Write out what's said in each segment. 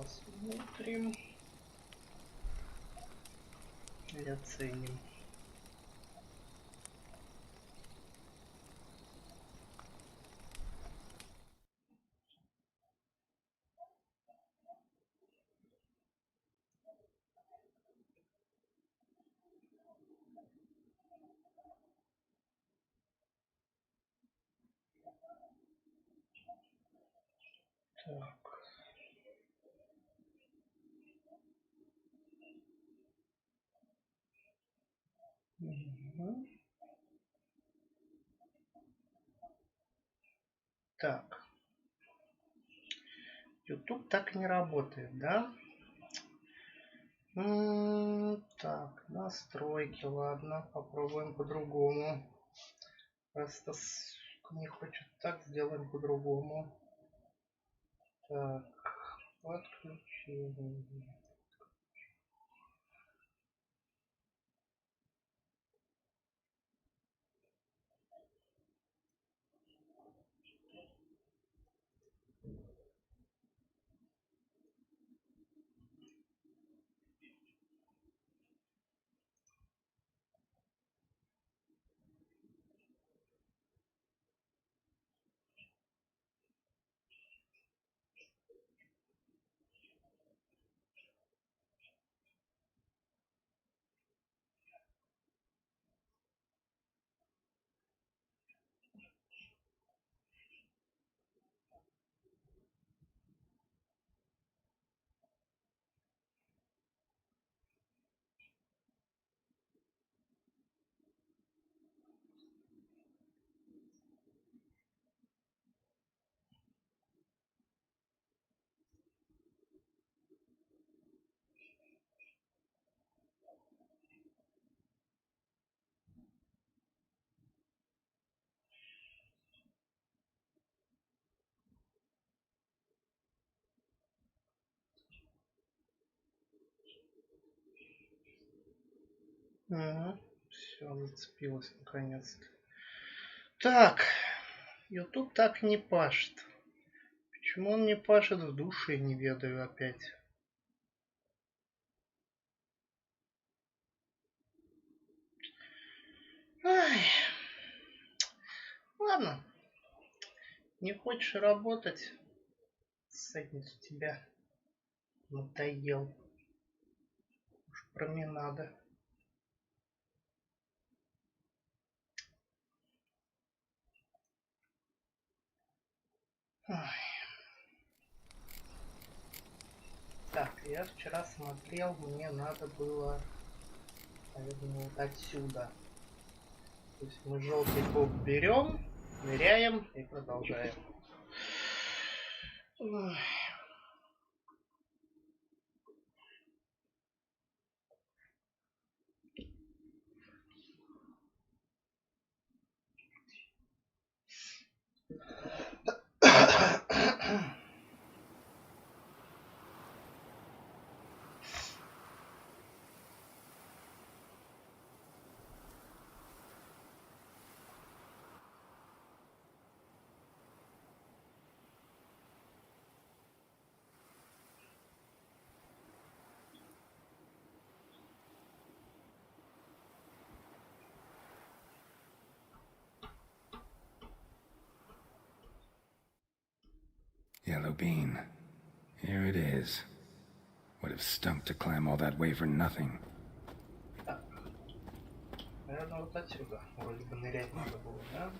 Посмотрим и оценим. Так. Угу. Так. YouTube так не работает, да? Так, настройки, ладно, попробуем по-другому. Просто не хочет так, сделаем по-другому. Так, подключение. Все, зацепилось наконец-то. Так, YouTube так не пашет. Почему он не пашет, в душе не ведаю опять. Ай. Ладно. Не хочешь работать? Задницу тебя надоел. Уж променада. Ой. Так, я вчера смотрел, мне надо было, наверное, вот отсюда. То есть мы желтый куб берем, ныряем и продолжаем. Ой. Yellow bean. Here it is. Would have stunk to climb all that way for nothing. Так. Наверное, вот отсюда. Вроде бы нырять надо было, да?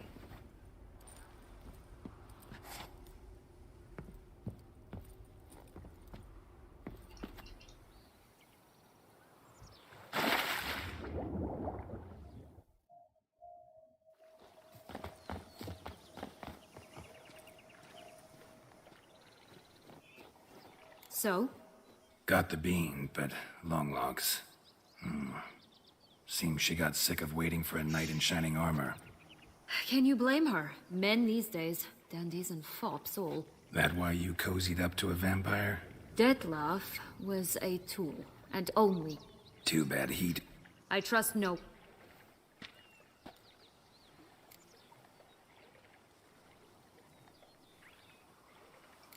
So? Got the bean, but long logs. Seems she got sick of waiting for a knight in shining armor. Can you blame her? Men these days, dandies and fops all. That why you cozied up to a vampire? Dettlaff was a tool, and only. Too bad he'd... I trust no.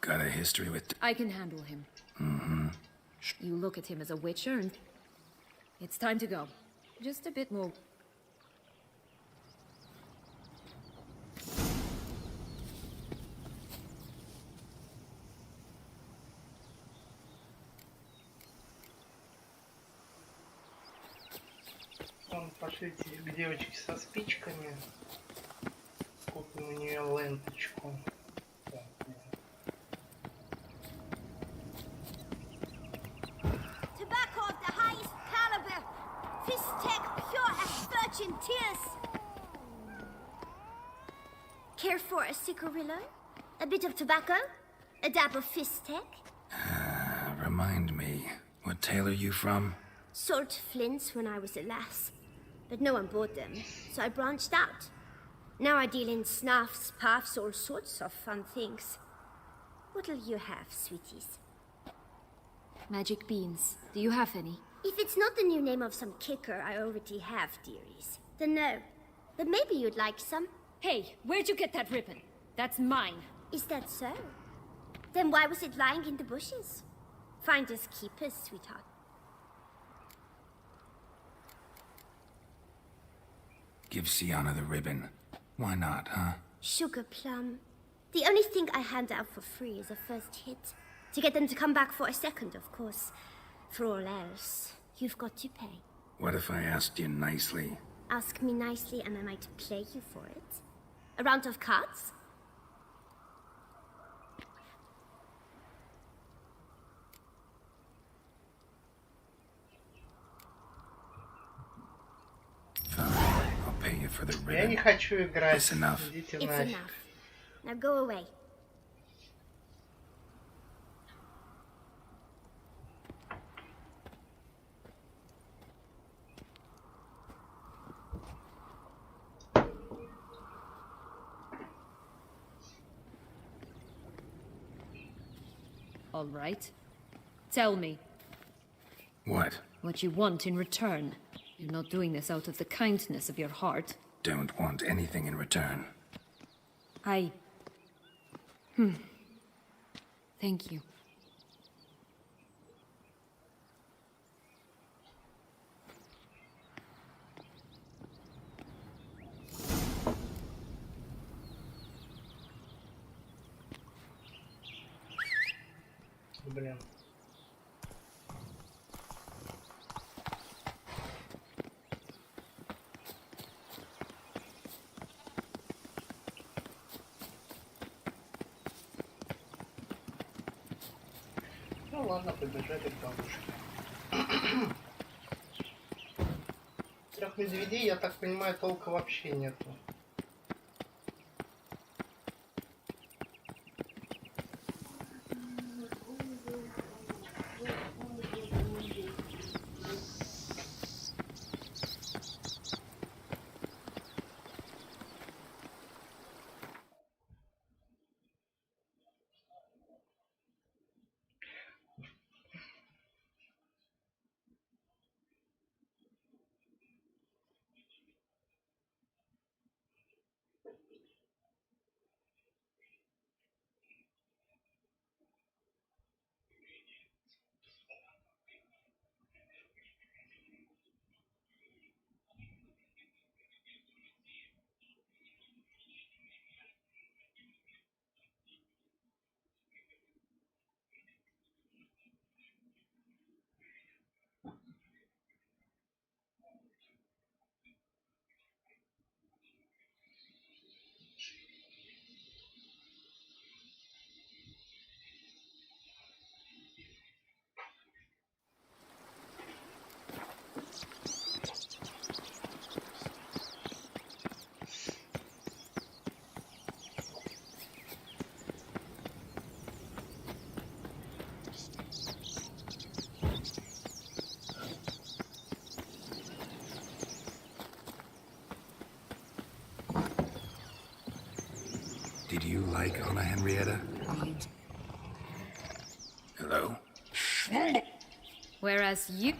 Got a history with... I can handle him. You look at him as a witcher, and it's time to go. Just a bit more. Пошлите к девочке со спичками. Купим у нее ленточку. Так, Tobacco of the highest caliber. Fistech pure as virgin tears. Care for a cigarillo? A bit of tobacco? A dab of Fistech? Remind me, what tale are you from? Sold flints when I was a lass, but no one bought them, so I branched out. Now I deal in snuffs, puffs, all sorts of fun things. What'll you have, sweeties? Magic beans. Do you have any? If it's not the new name of some kicker I already have, dearies, then no. But maybe you'd like some. Hey, where'd you get that ribbon? That's mine. Is that so? Then why was it lying in the bushes? Finders keepers, sweetheart. Give Sienna the ribbon. Why not, huh? Sugar plum. The only thing I hand out for free is a first hit. To get them to come back for a second, of course. For all else, you've got to pay. What if I asked you nicely? Ask me nicely and I might play you for it. A round of cards? Fine, I'll pay you for the я не ribbon. хочу играть. It's enough. Идите It's нафиг. enough. Now go away. All right. Tell me What? you want in return. You're not doing this out of the kindness of your heart. Don't want anything in return. Thank you. Блин. Ну ладно, побежали к бабушке. Трех медведей, я так понимаю, толка вообще нету. Did you like Anna Henrietta? Hello? Whereas you...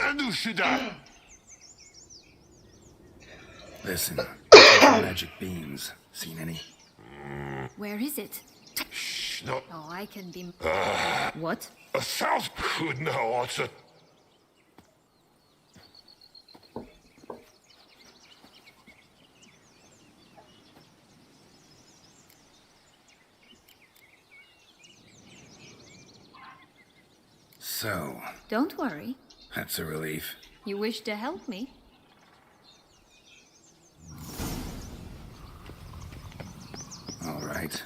Listen, magic beans. Seen any? Where is it? Oh, I can be... What? A South could know it's a... So, Don't worry. that's a relief. You wish to help me? All right.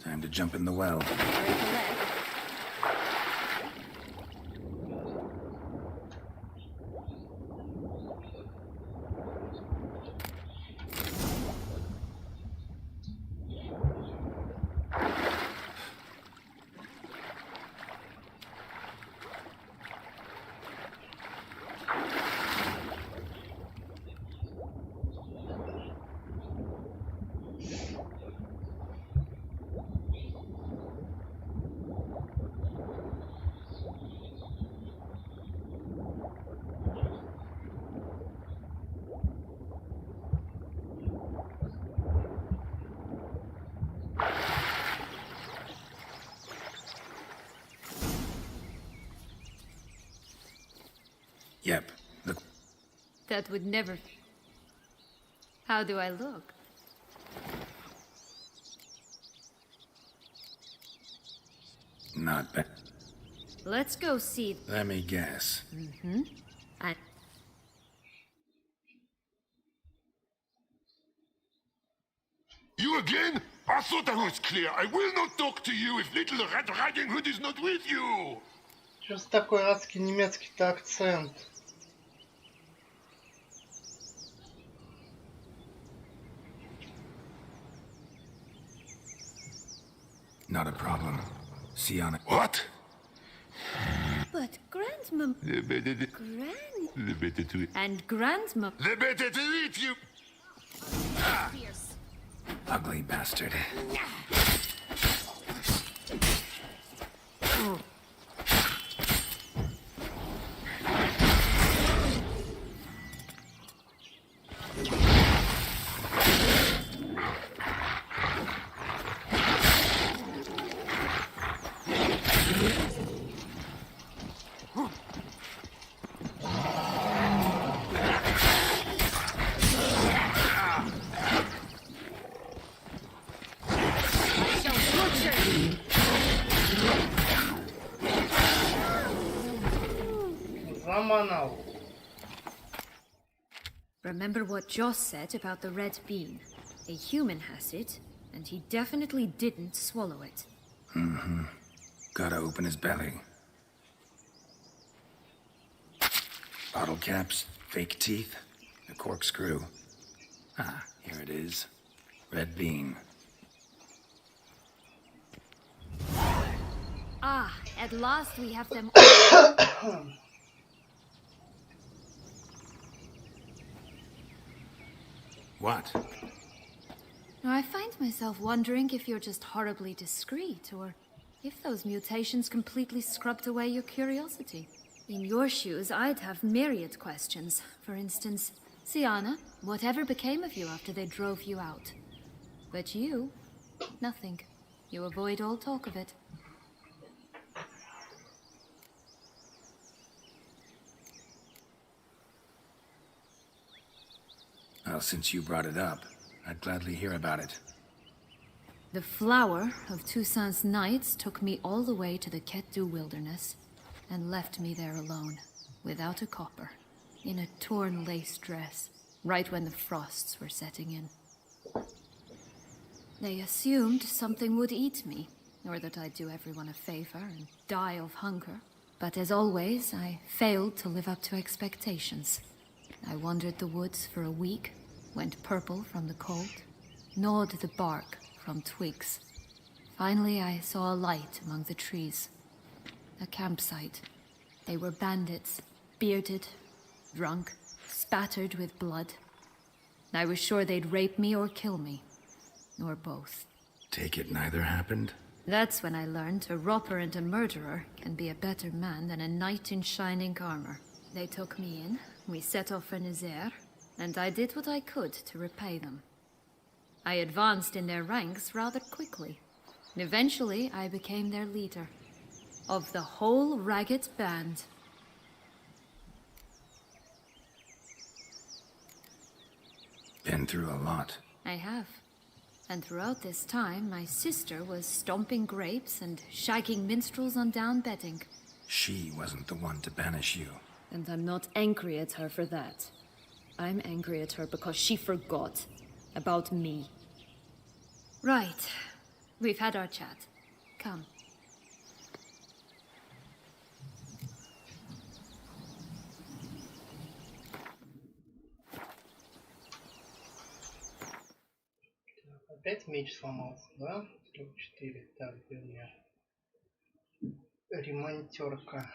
Time to jump in the well. Break a leg. Yep. Look. That would never... How do I look? Not bad. Let's go see... Let me guess. I... You again? I thought I was clear. I will not talk to you if little Red Riding Hood is not with you. Что ж такой адский немецкий-то акцент? Not a problem. Sienna. What? But Grandma... The better to... Gran... The better to... And Grandma... The better to eat you. Ugly bastard. Заманал. Remember what Joss said about the red bean? A human has it, and he definitely didn't swallow it. Gotta open his belly. Bottle caps, fake teeth, a corkscrew. Ah, here it is. Red bean. Ah, at last we have them. What? Now, I find myself wondering if you're just horribly discreet, or if those mutations completely scrubbed away your curiosity. In your shoes, I'd have myriad questions. For instance, Sienna, whatever became of you after they drove you out? But you, nothing. You avoid all talk of it. Well, since you brought it up, I'd gladly hear about it. The flower of Toussaint's Knights took me all the way to the Ketdu wilderness and left me there alone, without a copper, in a torn lace dress, right when the frosts were setting in. They assumed something would eat me, or that I'd do everyone a favor and die of hunger. But as always, I failed to live up to expectations. I wandered the woods for a week, went purple from the cold, gnawed the bark from twigs. Finally, I saw a light among the trees. A campsite. They were bandits, bearded, drunk, spattered with blood. I was sure they'd rape me or kill me, or both. Take it neither happened? That's when I learned a robber and a murderer can be a better man than a knight in shining armor. They took me in, we set off for Nazaire, and I did what I could to repay them. I advanced in their ranks rather quickly. Eventually, I became their leader. of the whole ragged band. Been through a lot. I have. And throughout this time, my sister was stomping grapes and shagging minstrels on down bedding. She wasn't the one to banish you. And I'm not angry at her for that. I'm angry at her because she forgot about me. Right. We've had our chat. Come. Опять меч сломался, да? 44. Так, где у меня ремонтерка?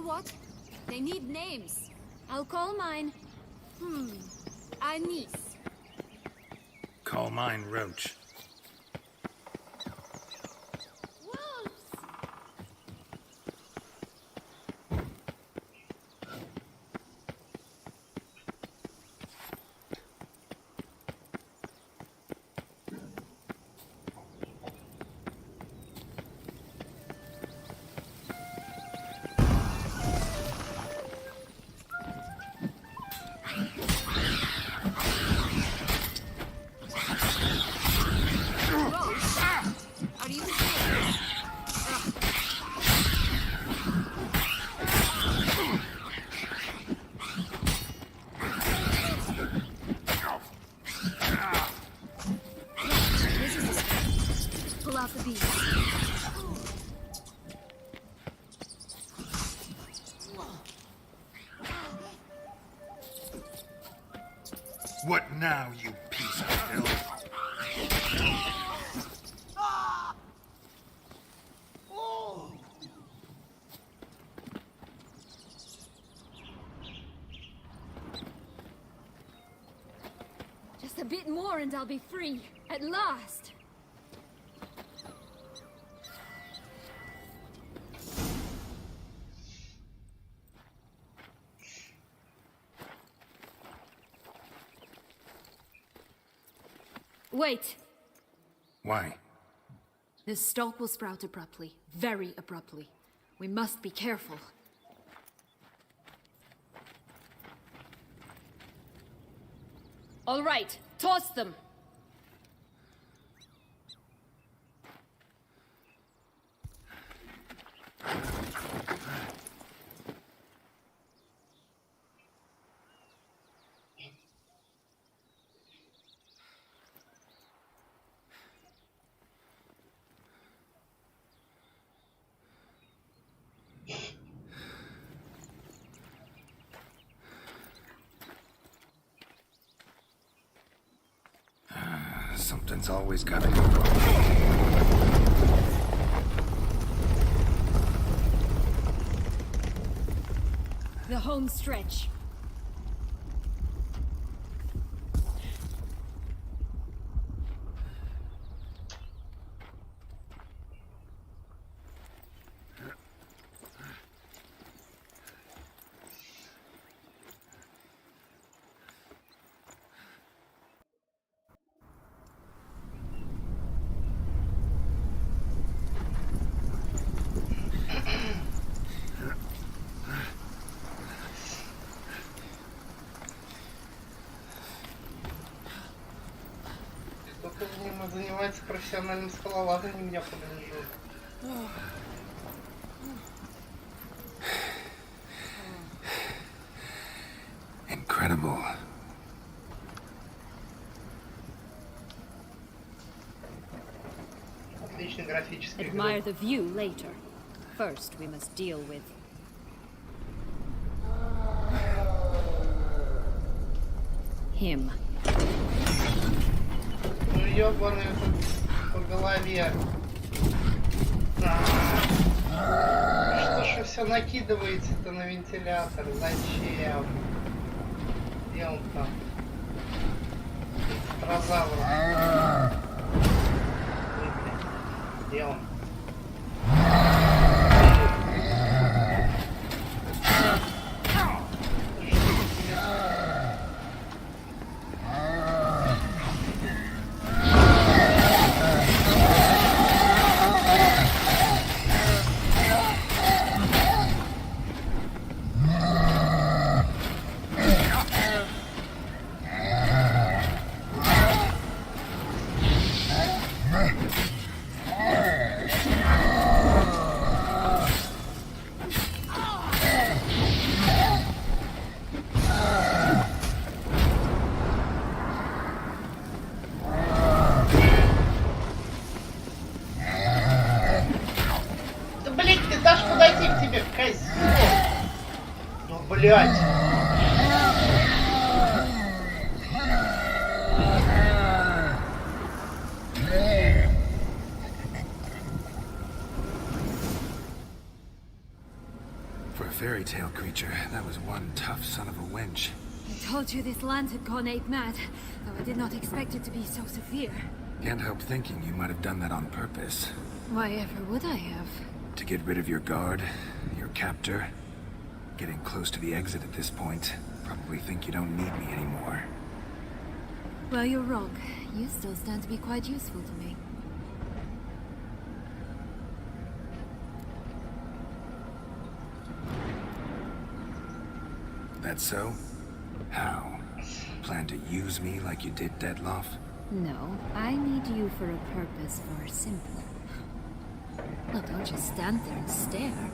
What? They need names. I'll call mine. Anise. Call mine Roach. Wolves! What now, you piece of filth? Just a bit more and I'll be free. At last. Wait. Why? This stalk will sprout abruptly. Very abruptly. We must be careful. All right, toss them! Something's always gotta go wrong. The home stretch. Кто-то занимается профессиональным скалолазанием, меня погляжу. Incredible. отличный графический Admire игрок. the view later. First, we must deal with him. Ну ёбаный тут по голове. Что ж все накидываете-то на вентилятор? Зачем? Где он там? Трозавр. Где он? Блять! For a fairy tale creature, that was one tough son of a wench. I told you this land had gone ape mad, though I did not expect it to be so severe. Can't help thinking you might have done that on purpose. Why ever would I have? To get rid of your guard, your captor. Getting close to the exit at this point. Probably think you don't need me anymore. Well, you're wrong. You still stand to be quite useful to me. That so? How? Plan to use me like you did Detloff? No, I need you for a purpose far simpler. Well, don't just stand there and stare.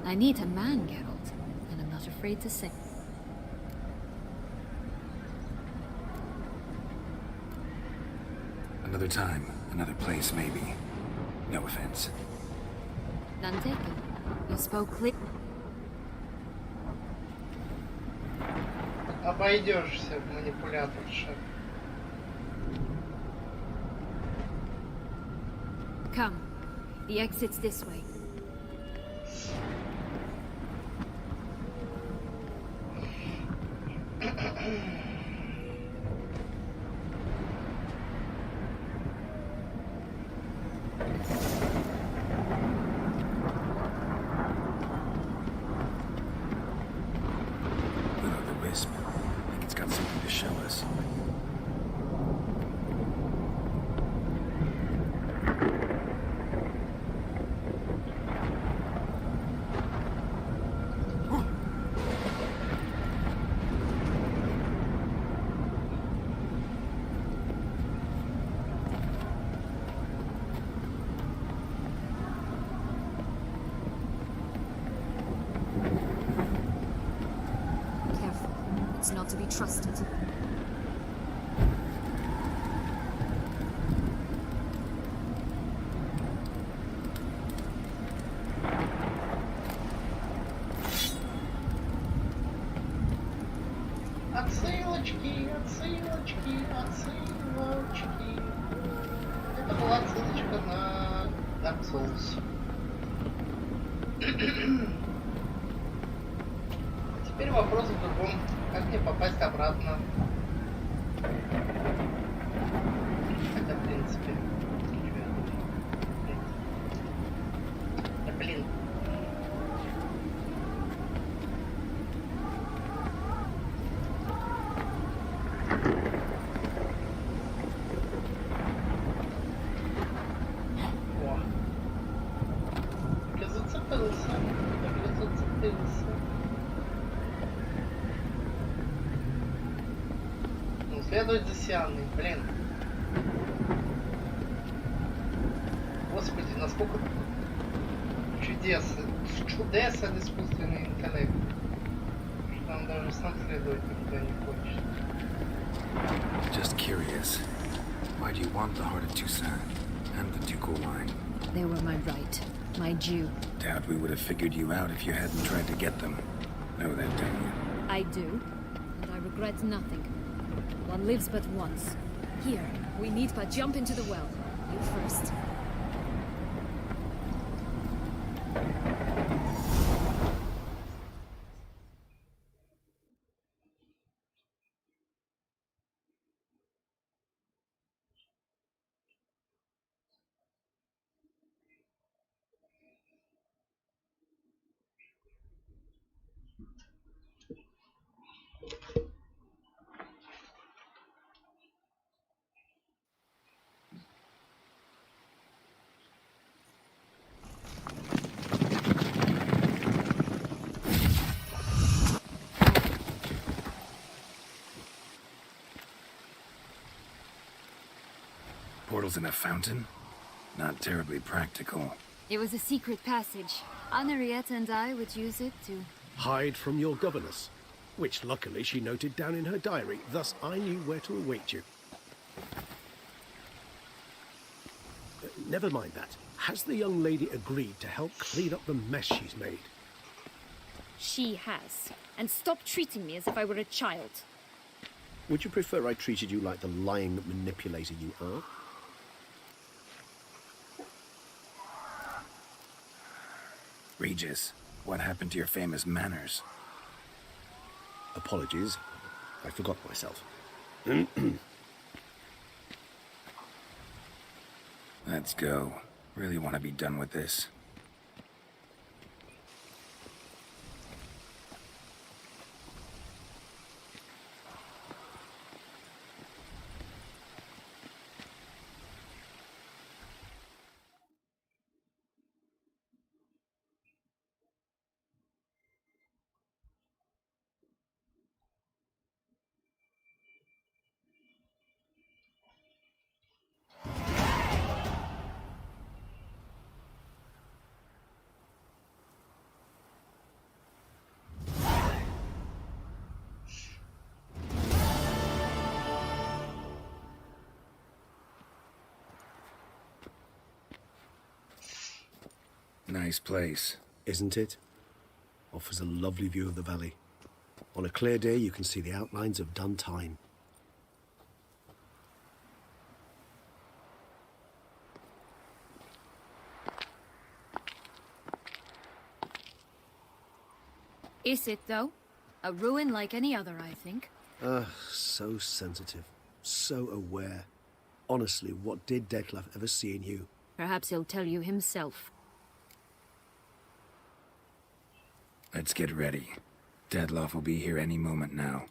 I need a man, Geralt, and I'm not afraid to say. Another time, another place, maybe. No offense. None taken. You spoke clear. Обойдешься, манипуляторша. Come. The exit's this way. Not to be trusted. Отсылочки, отсылочки, отсылочки. Это была отсылочка на Dark Souls. Теперь вопрос в другом. Как мне попасть обратно? Хотя, в принципе... Да блин. О. Так и зацепился. Так и зацепился. Следует за Сианной, блин. Господи, насколько чудесен искусственный интеллект. Что он даже сам следовать никуда не хочет. Just curious. Why do you want the heart of Toussaint and the ducal line? They were my right, my due. Doubt we would have figured you out if you hadn't tried to get them. Know that, don't you? I do, and I regret nothing. One lives but once. Here, we need but jump into the well. You first. Portals in a fountain? Not terribly practical. It was a secret passage. Henriette and I would use it to... Hide from your governess, which luckily she noted down in her diary, thus I knew where to await you. Never mind that. Has the young lady agreed to help clean up the mess she's made? She has. And stop treating me as if I were a child. Would you prefer I treated you like the lying manipulator you are? Regis, what happened to your famous manners? Apologies. I forgot myself. Let's go. Really want to be done with this. Nice place. Isn't it? Offers a lovely view of the valley. On a clear day, you can see the outlines of done time. Is it, though? A ruin like any other, I think. So sensitive. So aware. Honestly, what did Detlef ever see in you? Perhaps he'll tell you himself. Let's get ready. Detlef will be here any moment now.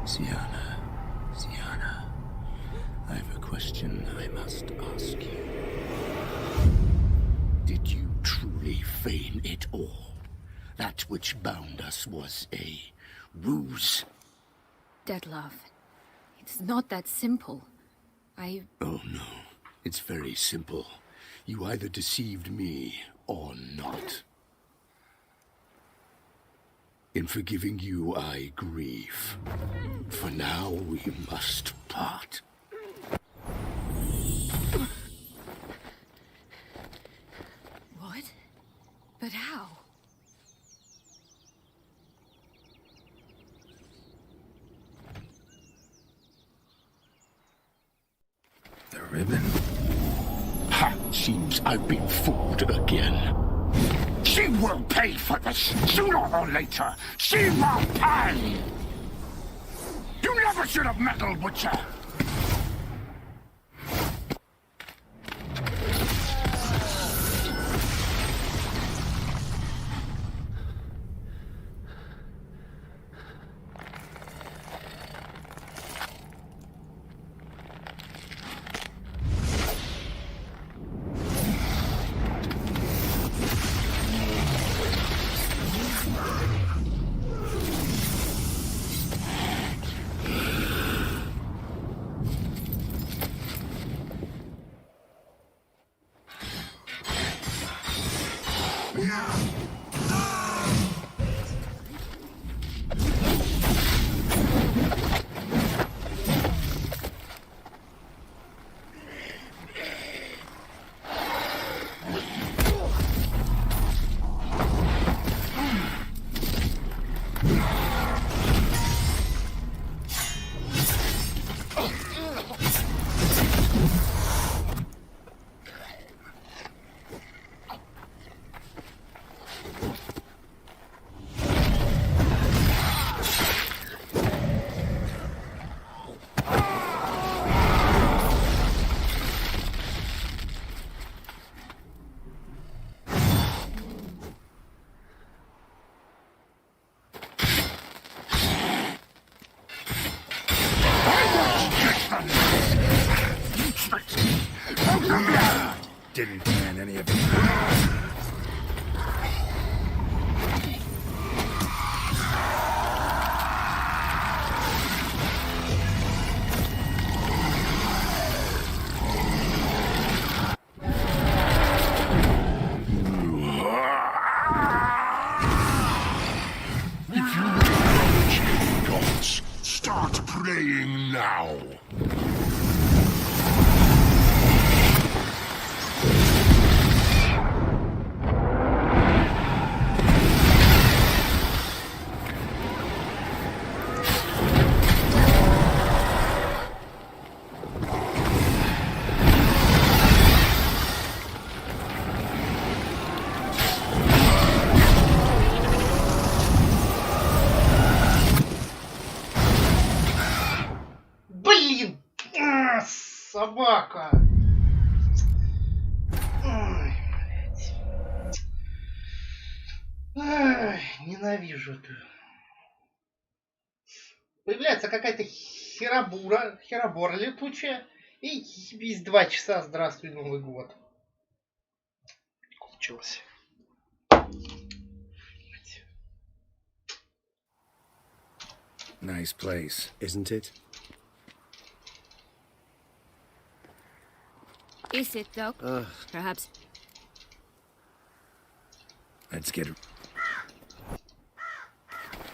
Sienna, I have a question I must ask you. Did you truly feign it all? That which bound us was a ruse? Detlef, it's not that simple. Oh no, it's very simple. You either deceived me or not. In forgiving you, I grieve. For now, we must part. What? But how? ribbon. Ha! Seems I've been fooled again. She will pay for this, sooner or later. She will pay! You never should have meddled with her. Didn't plan any of it. If you acknowledge your gods, start praying now. Блин! Собака! Ой, блядь. Ай, ненавижу эту. Появляется какая-то херобора летучая, и весь 2 часа здравствуй, Новый год. Кончилось. Nice place. Isn't it? Is it, though? Perhaps. Let's get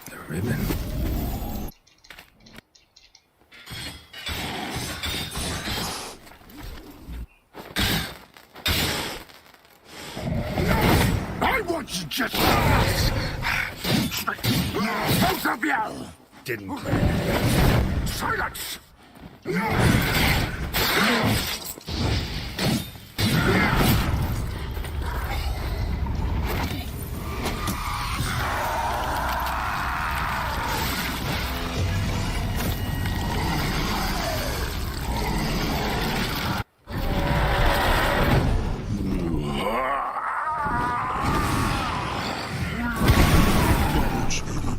the ribbon. I want you just... Both of you! Didn't plan. Silence!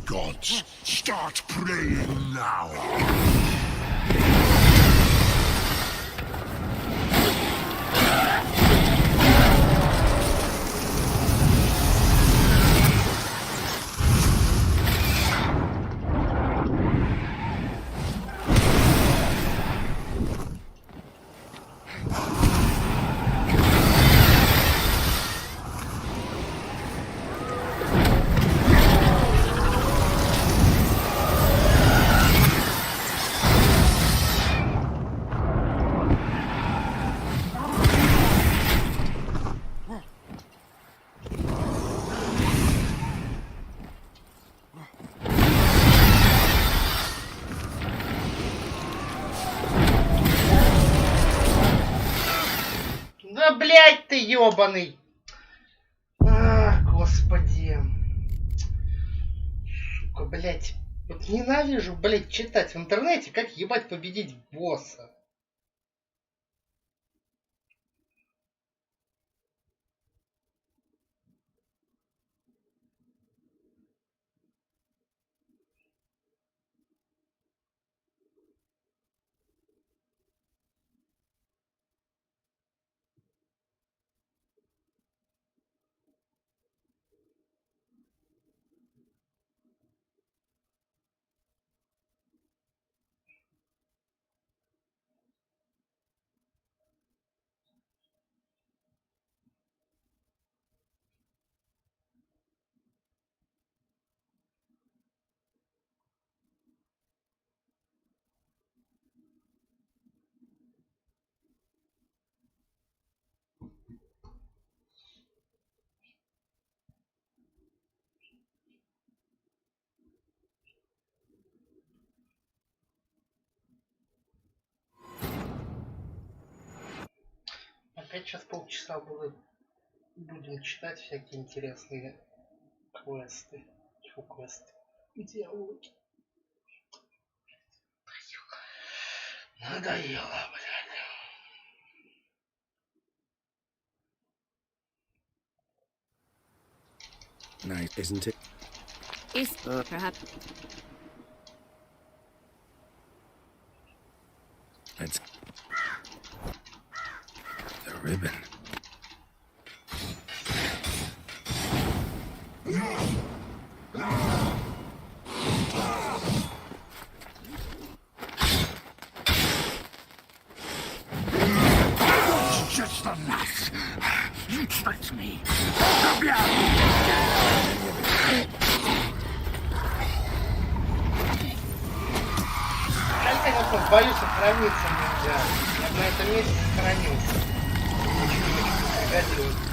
Gods, start praying now. блядь, ты ёбаный! А, господи. Сука, блядь. Вот ненавижу, блядь, читать в интернете, как ебать победить босса. Опять сейчас полчаса будем читать всякие интересные квесты. Фу, квесты. Диалоги. Надоело, блядь. Nice, isn't it? Is perhaps That's the ribbon. Just the last. You tricked me. Жаль, конечно, в бою сохраниться нельзя. Я бы на этом месте сохранился. Очень пригодилось.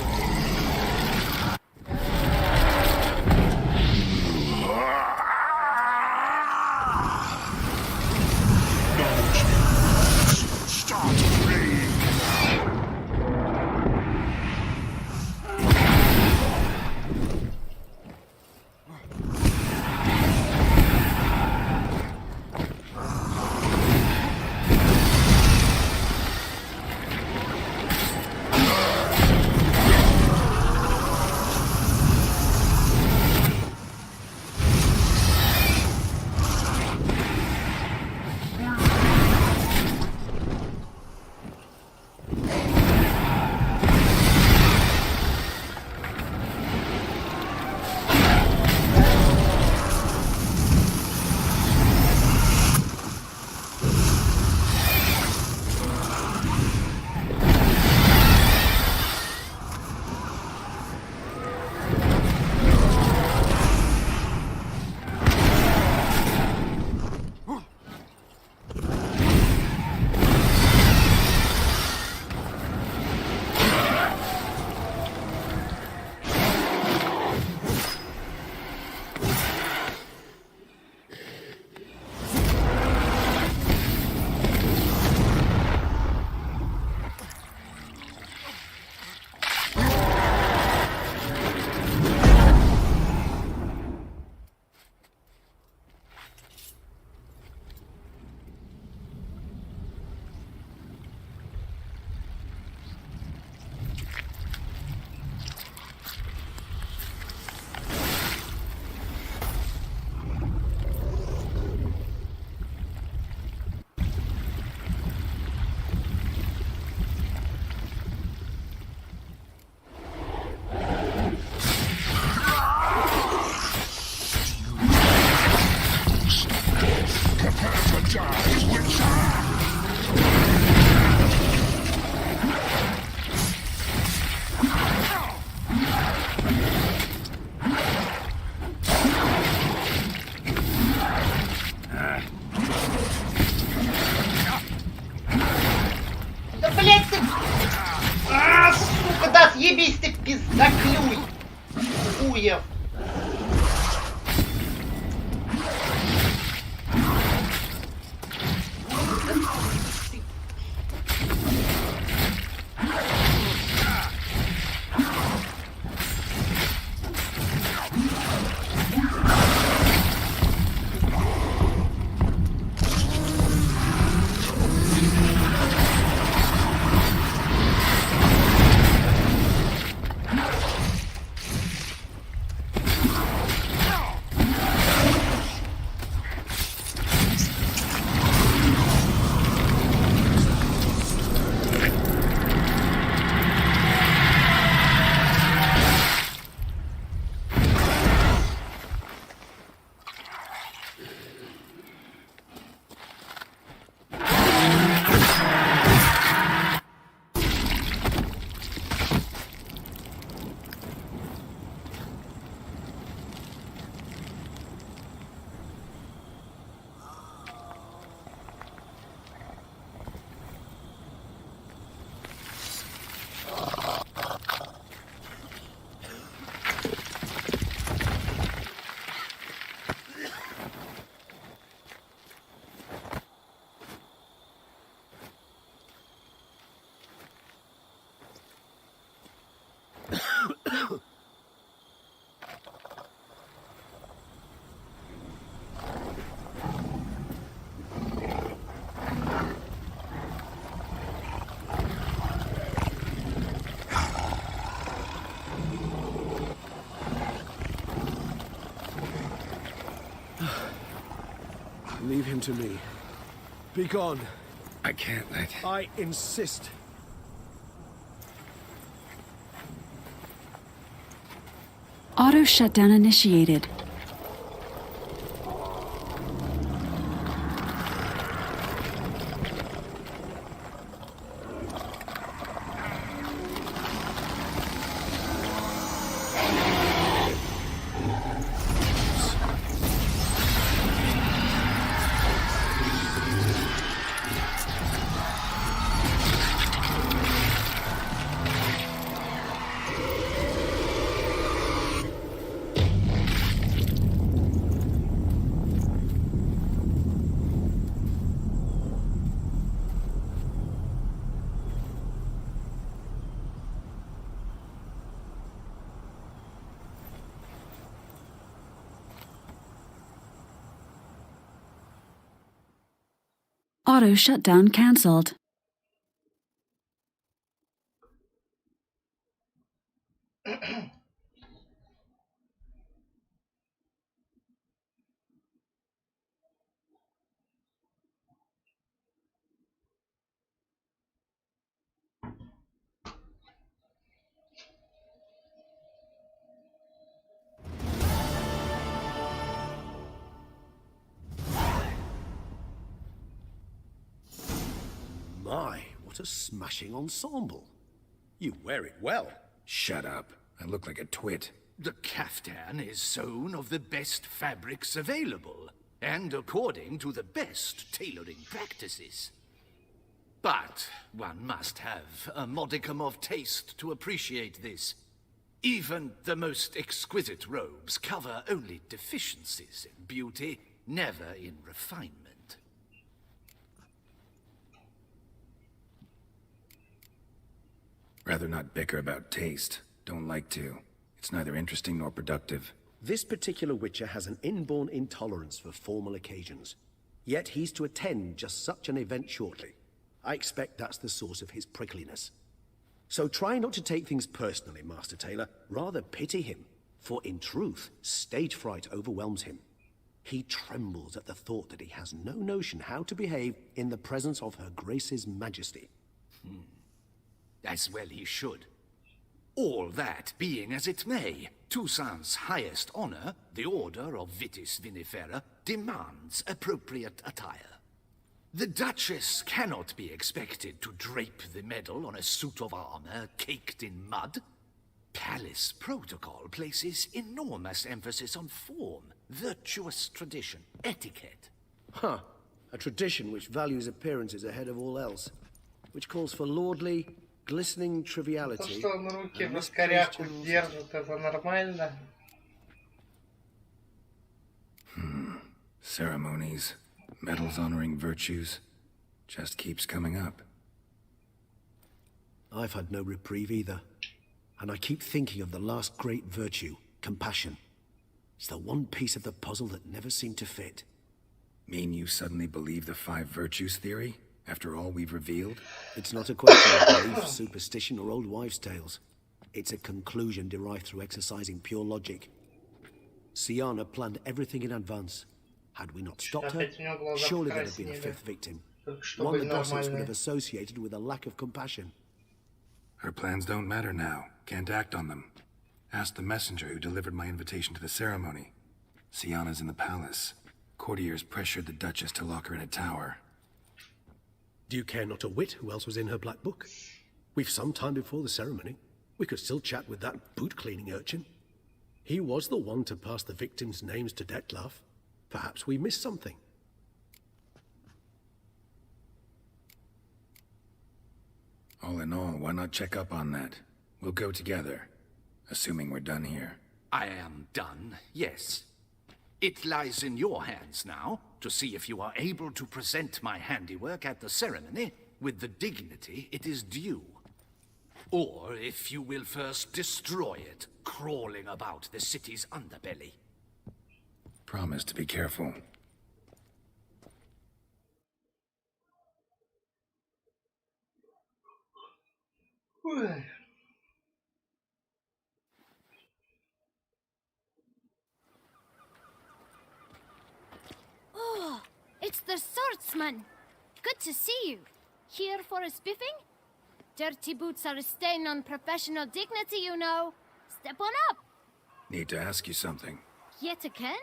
Ебись ты, пиздаклюй! Хуев! Leave him to me. Be gone. I can't let... I insist. Auto shutdown initiated. Auto shutdown cancelled. My, what a smashing ensemble. You wear it well. Shut up. I look like a twit. The caftan is sewn of the best fabrics available, and according to the best tailoring practices. But one must have a modicum of taste to appreciate this. Even the most exquisite robes cover only deficiencies in beauty, never in refinement. Rather not bicker about taste. Don't like to. It's neither interesting nor productive. This particular Witcher has an inborn intolerance for formal occasions. Yet he's to attend just such an event shortly. I expect that's the source of his prickliness. So try not to take things personally, Master Tailor. Rather pity him. For in truth, stage fright overwhelms him. He trembles at the thought that he has no notion how to behave in the presence of Her Grace's Majesty. As well he should. All that being as it may, Toussaint's highest honor, the Order of Vitis Vinifera, demands appropriate attire. The Duchess cannot be expected to drape the medal on a suit of armor caked in mud. Palace protocol places enormous emphasis on form, virtuous tradition, etiquette. Huh. A tradition which values appearances ahead of all else. Which calls for lordly, glistening То, triviality. что он руки в раскоряку держит, это нормально. Ceremonies, medals honoring virtues, just keeps coming up. I've had no reprieve either. And I keep thinking of the last great virtue, compassion. It's the one piece of the puzzle that never seemed to fit. Mean you suddenly believe the 5 virtues theory, after all we've revealed? It's not a question of belief, superstition, or old wives' tales. It's a conclusion derived through exercising pure logic. Sienna planned everything in advance. Had we not stopped her, surely there'd have been a 5th victim. One the gossips would have associated with a lack of compassion. Her plans don't matter now. Can't act on them. Ask the messenger who delivered my invitation to the ceremony. Sienna's in the palace. Courtiers pressured the Duchess to lock her in a tower. Do you care not a whit who else was in her black book? We've some time before the ceremony. We could still chat with that boot-cleaning urchin. He was the one to pass the victims' names to Dettlaff. Perhaps we missed something. All in all, why not check up on that? We'll go together, assuming we're done here. I am done, yes. It lies in your hands now to see if you are able to present my handiwork at the ceremony with the dignity it is due. Or if you will first destroy it, crawling about the city's underbelly. Promise to be careful. gentlemen. Good to see you. Here for a spiffing? Dirty boots are a stain on professional dignity, you know. Step on up. Need to ask you something. Yet again?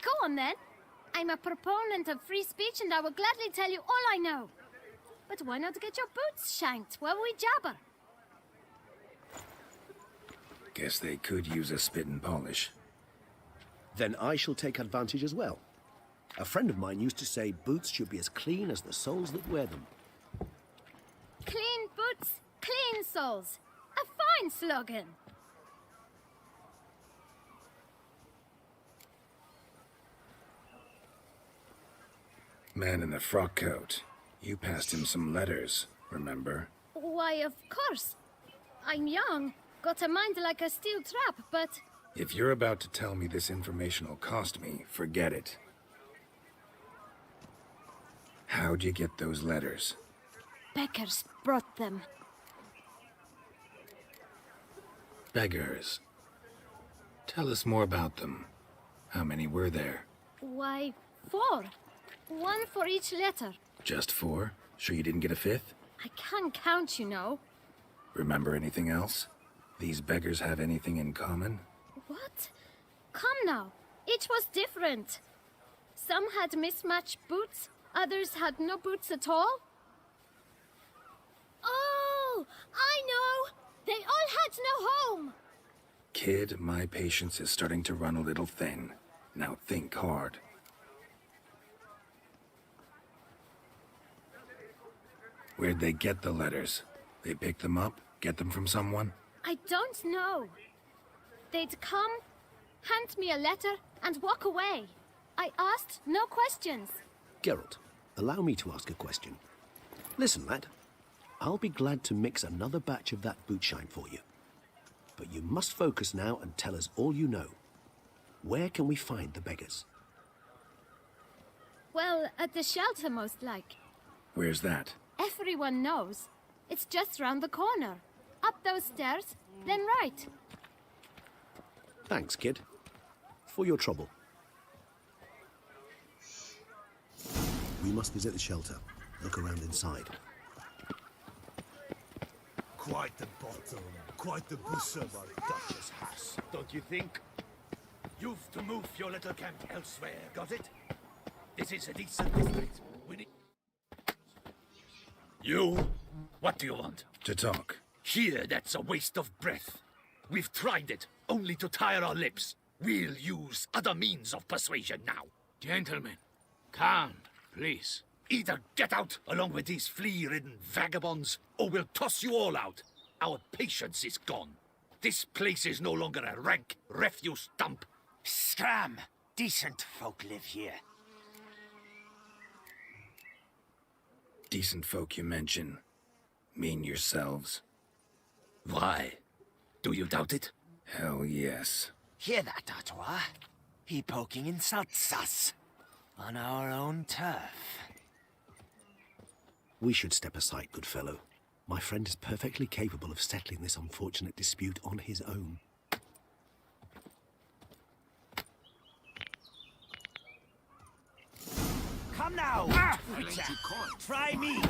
Go on then. I'm a proponent of free speech and I will gladly tell you all I know. But why not get your boots shanked while we jabber? Guess they could use a spit and polish. Then I shall take advantage as well. A friend of mine used to say boots should be as clean as the soles that wear them. Clean boots, clean soles. A fine slogan. Man in the frock coat. You passed him some letters, remember? Why, of course. I'm young, got a mind like a steel trap, but... If you're about to tell me this information will cost me, forget it. How'd you get those letters? Beggars brought them. Beggars. Tell us more about them. How many were there? Why, 4. 1 for each letter. Just 4? Sure you didn't get a 5th? I can't count, you know. Remember anything else? These beggars have anything in common? What? Come now. Each was different. Some had mismatched boots, others had no boots at all. Oh, I know! They all had no home! Kid, my patience is starting to run a little thin. Now think hard. Where'd they get the letters? They pick them up? Get them from someone? I don't know. They'd come, hand me a letter, and walk away. I asked no questions. Geralt, allow me to ask a question. Listen, lad. I'll be glad to mix another batch of that boot shine for you. But you must focus now and tell us all you know. Where can we find the beggars? Well, at the shelter, most like. Where's that? Everyone knows. It's just round the corner. Up those stairs, then right. Thanks, kid. For your trouble. We must visit the shelter. Look around inside. Quite the bottom, quite the bosom our Duchess has, don't you think? You've to move your little camp elsewhere, got it? This is a decent district. We need... You? What do you want? To talk. Here, that's a waste of breath. We've tried it, only to tire our lips. We'll use other means of persuasion now. Gentlemen, calm, please. Either get out along with these flea-ridden vagabonds, or we'll toss you all out. Our patience is gone. This place is no longer a rank refuse dump. Scram! Decent folk live here. Decent folk you mention. Mean yourselves. Why? Do you doubt it? Hell yes. Hear that, Artois? He poking insults us. On our own turf. We should step aside, good fellow. My friend is perfectly capable of settling this unfortunate dispute on his own. Come now! Try me!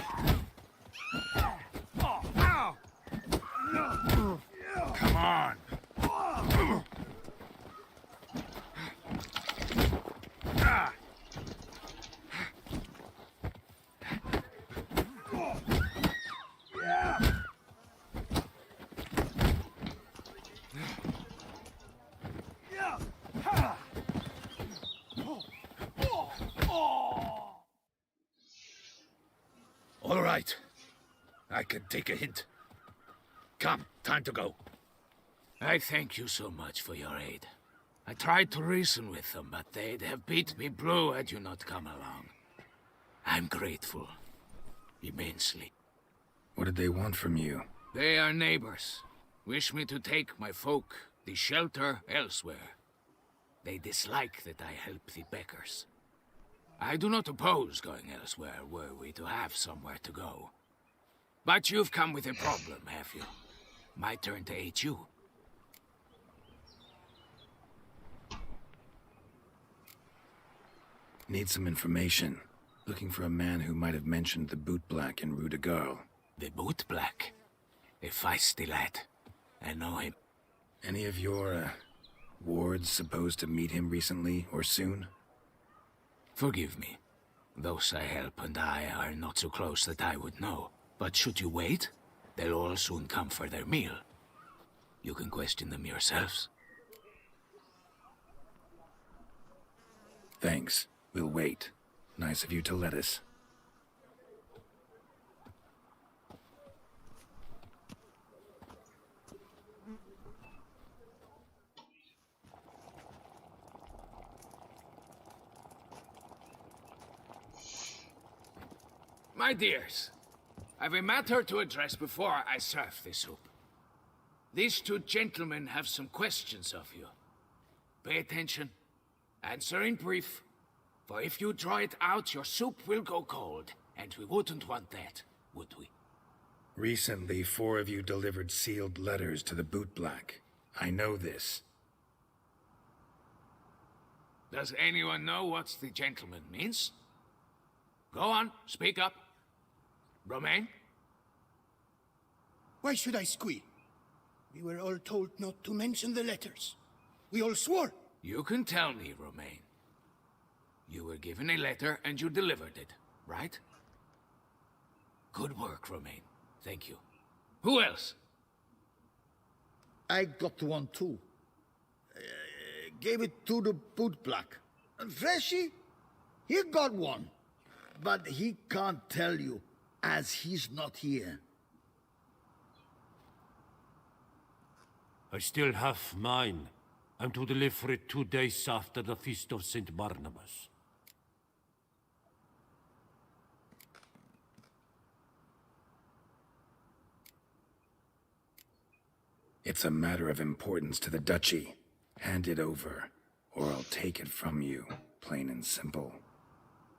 Come on. All right. I can take a hint. Come, time to go. I thank you so much for your aid. I tried to reason with them, but they'd have beat me blue had you not come along. I'm grateful. Immensely. What did they want from you? They are neighbors. Wish me to take my folk, the shelter, elsewhere. They dislike that I help the beggars. I do not oppose going elsewhere, were we to have somewhere to go. But you've come with a problem, have you? My turn to aid you. Need some information. Looking for a man who might have mentioned the boot black in Rue de Garl. The boot black? A feisty lad. I know him. Any of your, wards supposed to meet him recently or soon? Forgive me. Those I help and I are not so close that I would know. But should you wait, they'll all soon come for their meal. You can question them yourselves. Thanks. We'll wait. Nice of you to let us. My dears, I've a matter to address before I serve the soup. These two gentlemen have some questions of you. Pay attention. Answer in brief. For if you draw it out, your soup will go cold. And we wouldn't want that, would we? Recently, 4 of you delivered sealed letters to the boot black. I know this. Does anyone know what the gentleman means? Go on, speak up. Romain? Why should I squeal? We were all told not to mention the letters. We all swore. You can tell me, Romain. You were given a letter and you delivered it, right? Good work, Romain. Thank you. Who else? I got one too. Gave it to the boot black. And Freshy, he got one. But he can't tell you, as he's not here. I still have mine. I'm to deliver it 2 days after the Feast of St. Barnabas. It's a matter of importance to the Duchy. Hand it over, or I'll take it from you, plain and simple.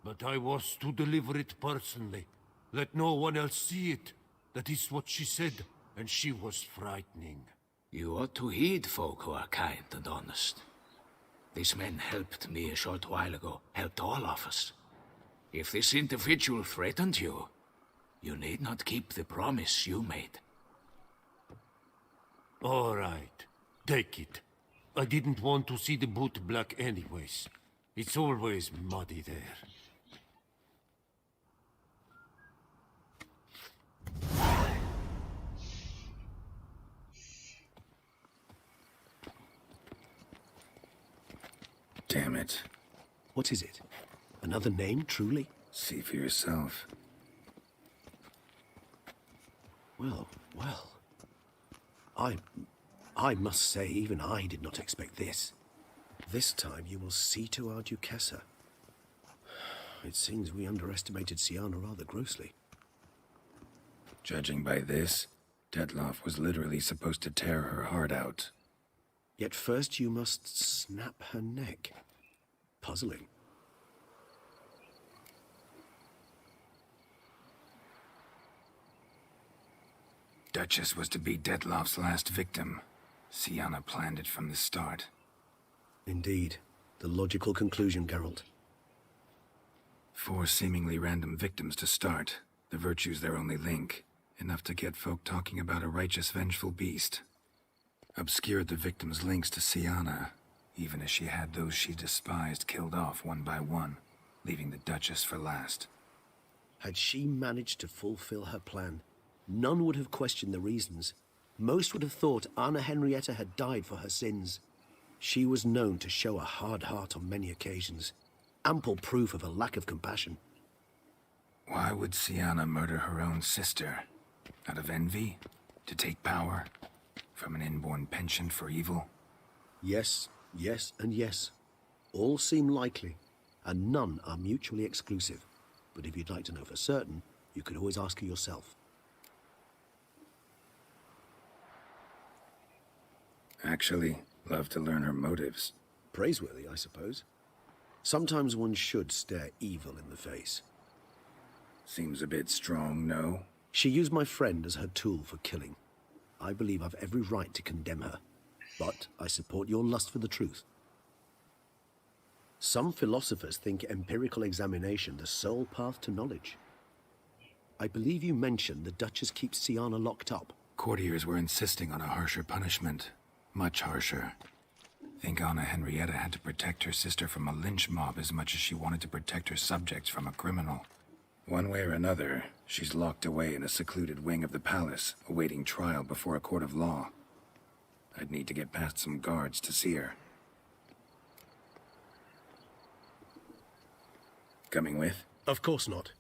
But I was to deliver it personally. Let no one else see it. That is what she said, and she was frightening. You ought to heed folk who are kind and honest. These men helped me a short while ago, helped all of us. If this individual threatened you, you need not keep the promise you made. All right, take it. I didn't want to see the boot black anyways. It's always muddy there. Damn it. What is it? Another name, truly? See for yourself. Well, well. I must say, even I did not expect this. This time you will see to our Duchessa. It seems we underestimated Siana rather grossly. Judging by this, Detloff was literally supposed to tear her heart out. Yet first you must snap her neck. Puzzling. Duchess was to be Detloff's last victim. Siana planned it from the start. Indeed. The logical conclusion, Geralt. 4 seemingly random victims to start. The virtue's their only link. Enough to get folk talking about a righteous, vengeful beast. Obscured the victims' links to Siana, even as she had those she despised killed off one by one, leaving the Duchess for last. Had she managed to fulfill her plan, none would have questioned the reasons. Most would have thought Anna Henrietta had died for her sins. She was known to show a hard heart on many occasions. Ample proof of a lack of compassion. Why would Siana murder her own sister? Out of envy? To take power? From an inborn penchant for evil? Yes, yes, and yes. All seem likely, and none are mutually exclusive. But if you'd like to know for certain, you could always ask her yourself. Actually, love to learn her motives. Praiseworthy, I suppose. Sometimes one should stare evil in the face. Seems a bit strong, no? She used my friend as her tool for killing. I believe I've every right to condemn her. But I support your lust for the truth. Some philosophers think empirical examination the sole path to knowledge. I believe you mentioned the Duchess keeps Sienna locked up. Courtiers were insisting on a harsher punishment. Much harsher. Think Anna Henrietta had to protect her sister from a lynch mob as much as she wanted to protect her subjects from a criminal. One way or another, she's locked away in a secluded wing of the palace, awaiting trial before a court of law. I'd need to get past some guards to see her. Coming with? Of course not.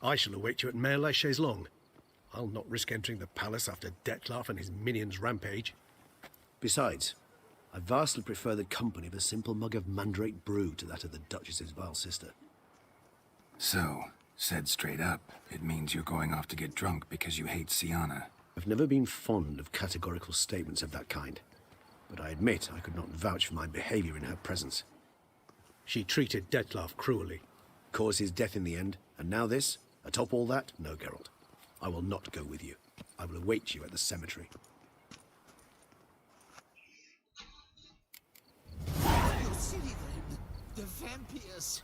I shall await you at Mare la Chaise-Longue. I'll not risk entering the palace after Dettlaff and his minions rampage. Besides, I vastly prefer the company of a simple mug of mandrake brew to that of the Duchess's vile sister. So, said straight up, it means you're going off to get drunk because you hate Sienna. I've never been fond of categorical statements of that kind, but I admit I could not vouch for my behavior in her presence. She treated Dettlaff cruelly, caused his death in the end, and now this? Atop all that? No, Geralt. I will not go with you. I will await you at the cemetery. You see them? The vampires.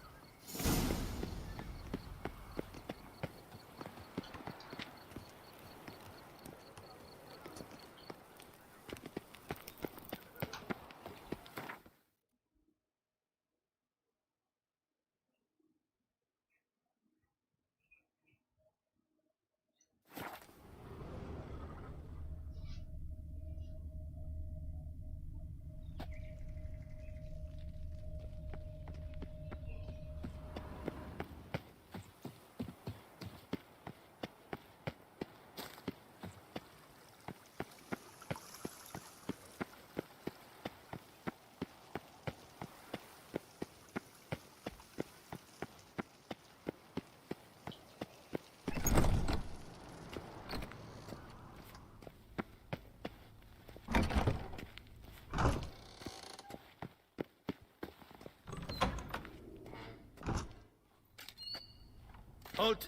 Halt!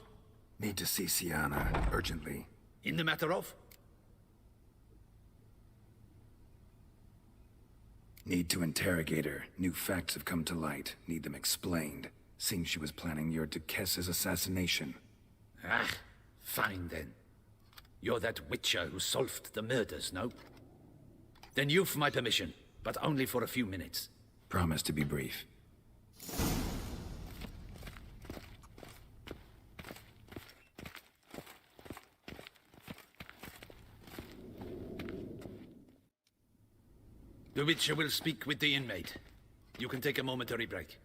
Need to see Sienna, urgently. In the matter of? Need to interrogate her. New facts have come to light. Need them explained. Seems she was planning your Duquesse's assassination. Ah, fine then. You're that witcher who solved the murders, no? Then you've my permission, but only for a few minutes. Promise to be brief. The Witcher will speak with the inmate. You can take a momentary break.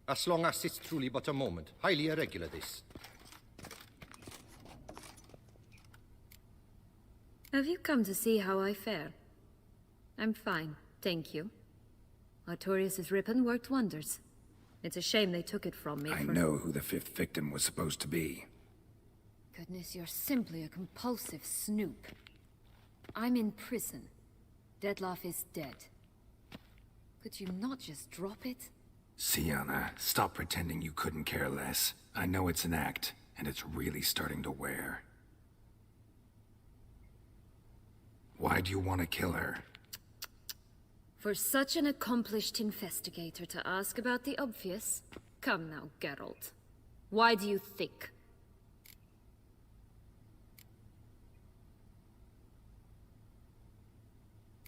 As long as it's truly but a moment. Highly irregular, this. Have you come to see how I fare? I'm fine, thank you. Artorius' ribbon worked wonders. It's a shame they took it from me. I know who the fifth victim was supposed to be. Goodness, you're simply a compulsive snoop. I'm in prison. Dettlaff is dead. Could you not just drop it? Sienna, stop pretending you couldn't care less. I know it's an act, and it's really starting to wear. Why do you want to kill her? For such an accomplished investigator to ask about the obvious? Come now, Geralt. Why do you think?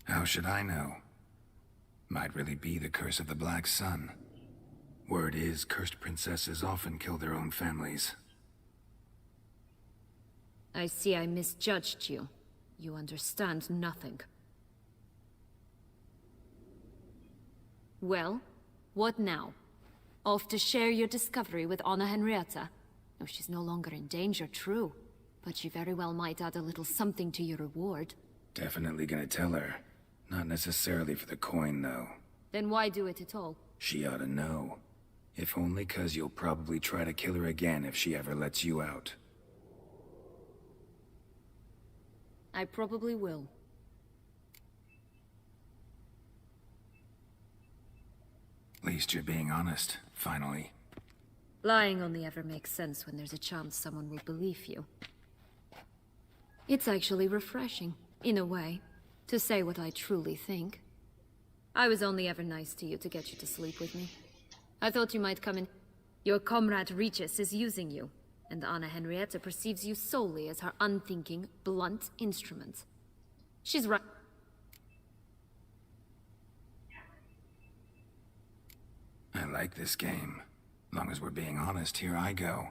How should I know? Might really be the curse of the Black Sun. Word is, cursed princesses often kill their own families. I see I misjudged you. You understand nothing. Well, what now? Off to share your discovery with Anna Henrietta? No, she's no longer in danger, true. But she very well might add a little something to your reward. Definitely gonna tell her. Not necessarily for the coin, though. Then why do it at all? She ought to know. If only 'cause you'll probably try to kill her again if she ever lets you out. I probably will. At least you're being honest, finally. Lying only ever makes sense when there's a chance someone will believe you. It's actually refreshing, in a way, to say what I truly think. I was only ever nice to you to get you to sleep with me. I thought you might come in. Your comrade Regis is using you, and Anna Henrietta perceives you solely as her unthinking, blunt instrument. She's right. I like this game. Long as we're being honest, here I go.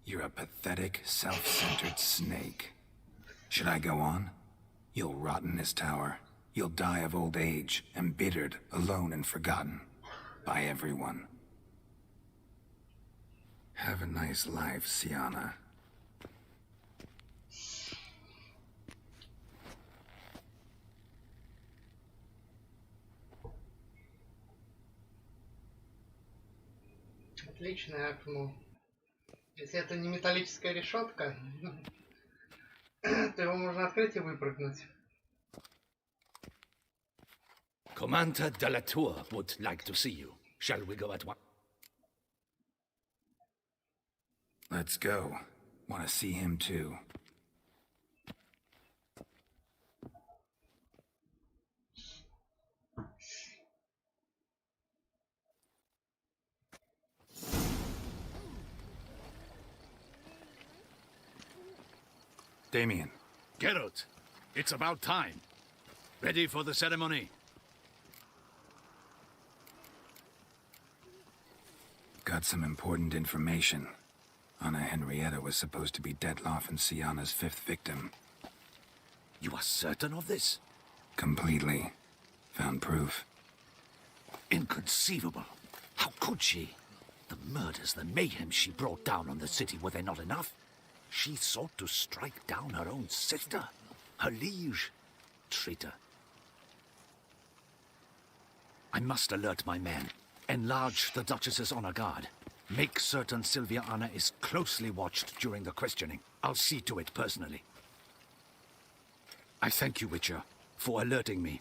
You're a pathetic, self-centered snake. Should I go on? You'll rot in this tower. You'll die of old age, embittered, alone and forgotten. By everyone. Have a nice life, Siana. Отличное окно. Если это не металлическая решетка, то его можно открыть и выпрыгнуть. Commander de la Tour would like to see you. Shall we go at once? Let's go. Want to see him too. Damien. Geralt, it's about time. Ready for the ceremony? Got some important information. Anna Henrietta was supposed to be Detloff and Siana's 5th victim. You are certain of this? Completely. Found proof. Inconceivable. How could she? The murders, the mayhem she brought down on the city, were they not enough? She sought to strike down her own sister, her liege. Traitor. I must alert my men. Enlarge the Duchess's honor guard. Make certain Sylvia Anna is closely watched during the questioning. I'll see to it personally. I thank you, Witcher, for alerting me,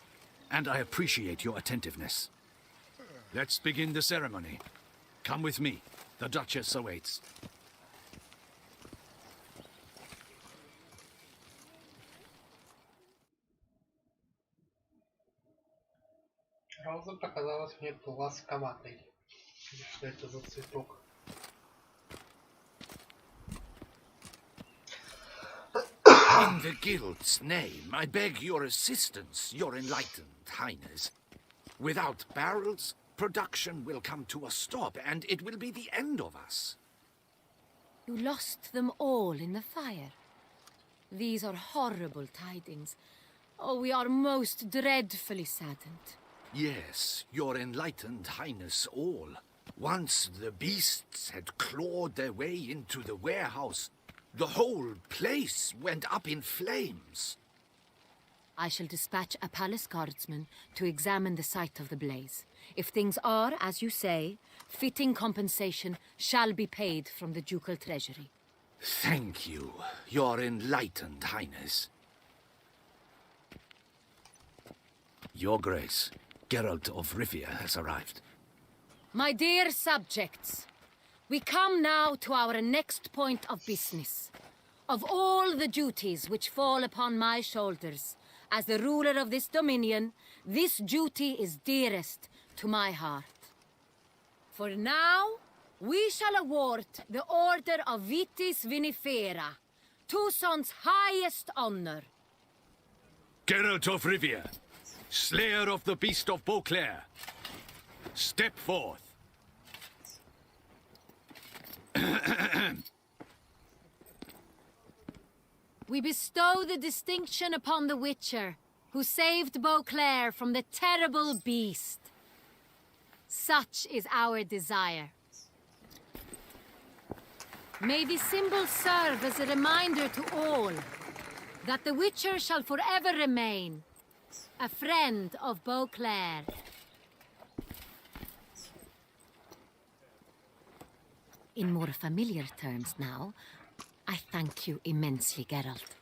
and I appreciate your attentiveness. Let's begin the ceremony. Come with me. The Duchess awaits. Роза показалась мне ласковатой. Что это за цветок? In the guild's name, I beg your assistance, your enlightened highness. Without barrels, production will come to a stop, and it will be the end of us. You lost them all in the fire. These are horrible tidings. Oh, we are most dreadfully saddened. Yes, your enlightened highness all. Once the beasts had clawed their way into the warehouse, the whole place went up in flames. I shall dispatch a palace guardsman to examine the site of the blaze. If things are, as you say, fitting compensation shall be paid from the ducal treasury. Thank you, your enlightened highness. Your Grace, Geralt of Rivia has arrived. My dear subjects, we come now to our next point of business. Of all the duties which fall upon my shoulders, as the ruler of this dominion, this duty is dearest to my heart. For now, we shall award the Order of Vitis Vinifera, Tucson's highest honor. Geralt of Rivia, Slayer of the Beast of Beauclair, step forth. We bestow the distinction upon the Witcher, who saved Beauclair from the terrible beast. Such is our desire. May this symbol serve as a reminder to all that the Witcher shall forever remain a friend of Beauclair. In more familiar terms now, I thank you immensely, Geralt.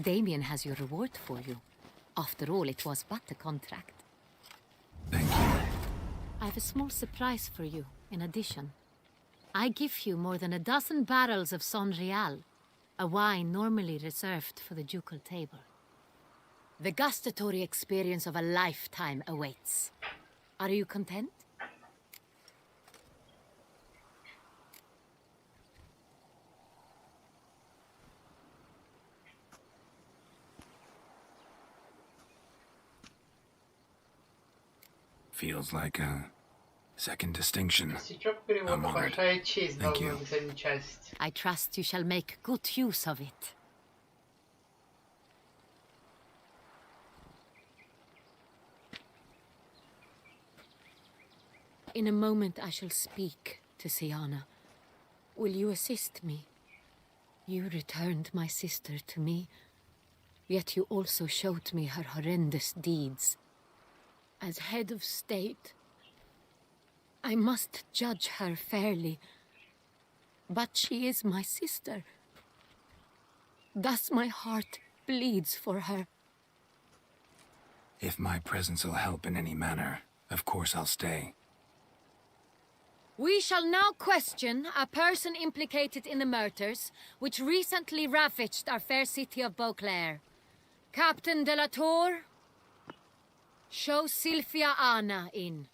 Damien has your reward for you. After all, it was but a contract. Thank you. I have a small surprise for you, in addition. I give you more than a dozen barrels of Son Real, a wine normally reserved for the ducal table. The gustatory experience of a lifetime awaits. Are you content? Feels like a second distinction. Косячок перевода, I'm honored. большая честь Thank должна you. быть, а не часть. I trust you shall make good use of it. In a moment I shall speak to Siana. Will you assist me? You returned my sister to me, yet you also showed me her horrendous deeds. As head of state, I must judge her fairly. But she is my sister. Thus my heart bleeds for her. If my presence will help in any manner, of course I'll stay. We shall now question a person implicated in the murders which recently ravaged our fair city of Beauclair. Captain de la Tour, show Sylvia Anna in.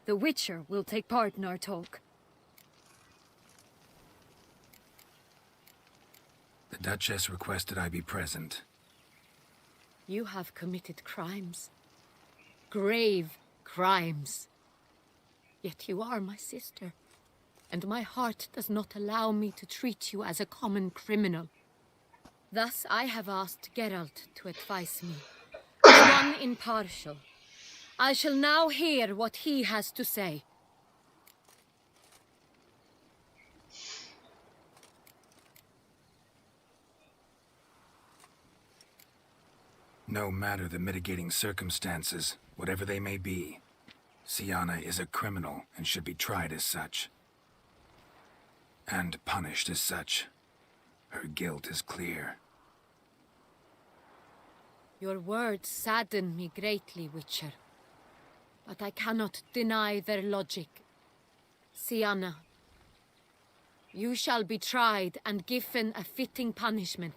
The Witcher will take part in our talk. The Duchess requested I be present. You have committed crimes. Grave crimes. Yet you are my sister, and my heart does not allow me to treat you as a common criminal. Thus I have asked Geralt to advise me, as one impartial. I shall now hear what he has to say. No matter the mitigating circumstances, whatever they may be, Siana is a criminal and should be tried as such. And punished as such. Her guilt is clear. Your words sadden me greatly, Witcher. But I cannot deny their logic. Siana, you shall be tried and given a fitting punishment.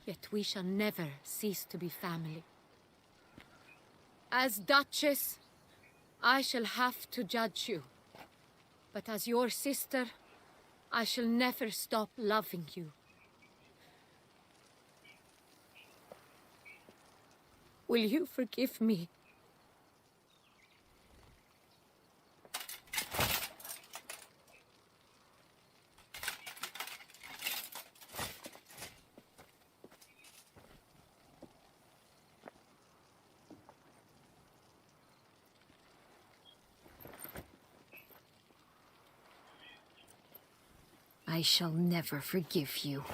Yet we shall never cease to be family. As Duchess, I shall have to judge you. But as your sister, I shall never stop loving you. Will you forgive me? I shall never forgive you.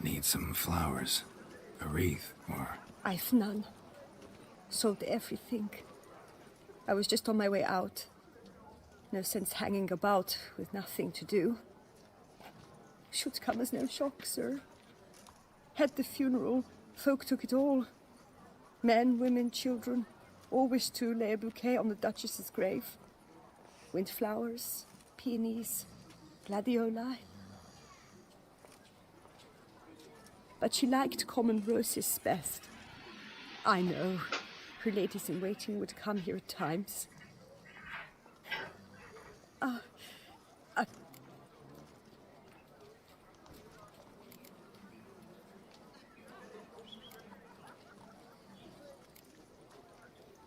Need some flowers. A wreath, or... I've none. Sold everything. I was just on my way out. No sense hanging about with nothing to do. should come as no shock, sir. At the funeral, folk took it all. Men, women, children, all wished to lay a bouquet on the Duchess's grave. Windflowers, peonies, gladioli. But she liked common roses best. I know, her ladies-in-waiting would come here at times.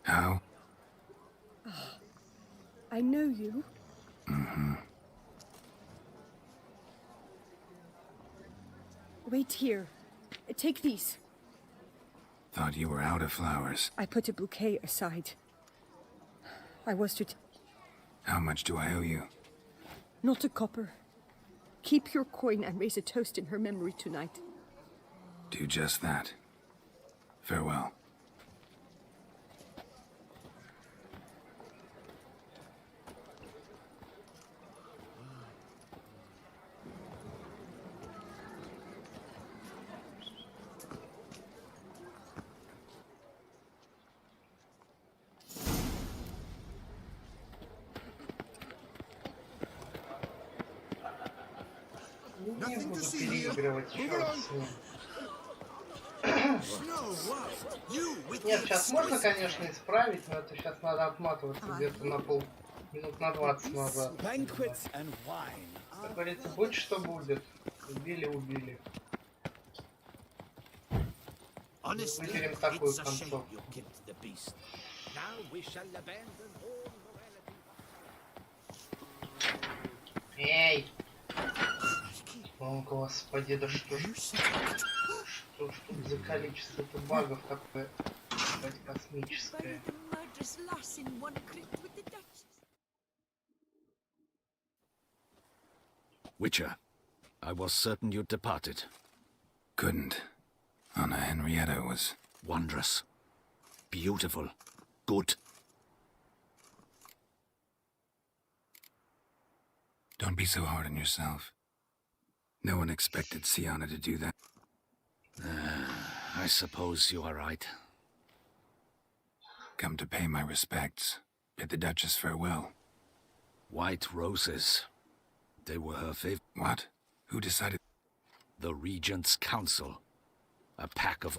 How? I know you. Mm-hmm. Wait here. Take these. Thought you were out of flowers. I put a bouquet aside. I was to... How much do I owe you? Not a copper. Keep your coin and raise a toast in her memory tonight. Do just that. Farewell. Не буду переигрывать еще раз с ним. Нет, сейчас можно, конечно, исправить, но это сейчас надо отматываться где-то на минут на 20 назад. Как говорится, будь что будет. Убили. Выберем такую концовку. Эй! О, господи, да что ж тут за количество багов такое, сказать, космическое. Witcher, I was certain you'd departed. Couldn't. Anna Henrietta was... Wondrous. Beautiful. Good. Don't be so hard on yourself. No one expected Sienna to do that. I suppose you are right. Come to pay my respects. Bid the Duchess farewell. White roses. They were her favorite. What? Who decided? The Regent's Council. A pack of...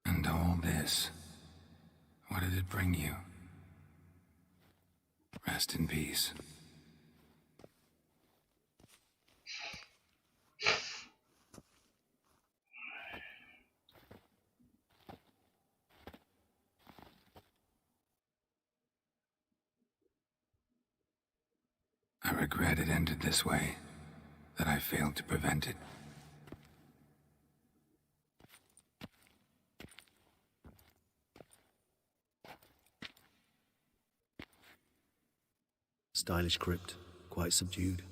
And all this, what did it bring you? Rest in peace. I regret it ended this way, that I failed to prevent it. Stylish crypt, quite subdued.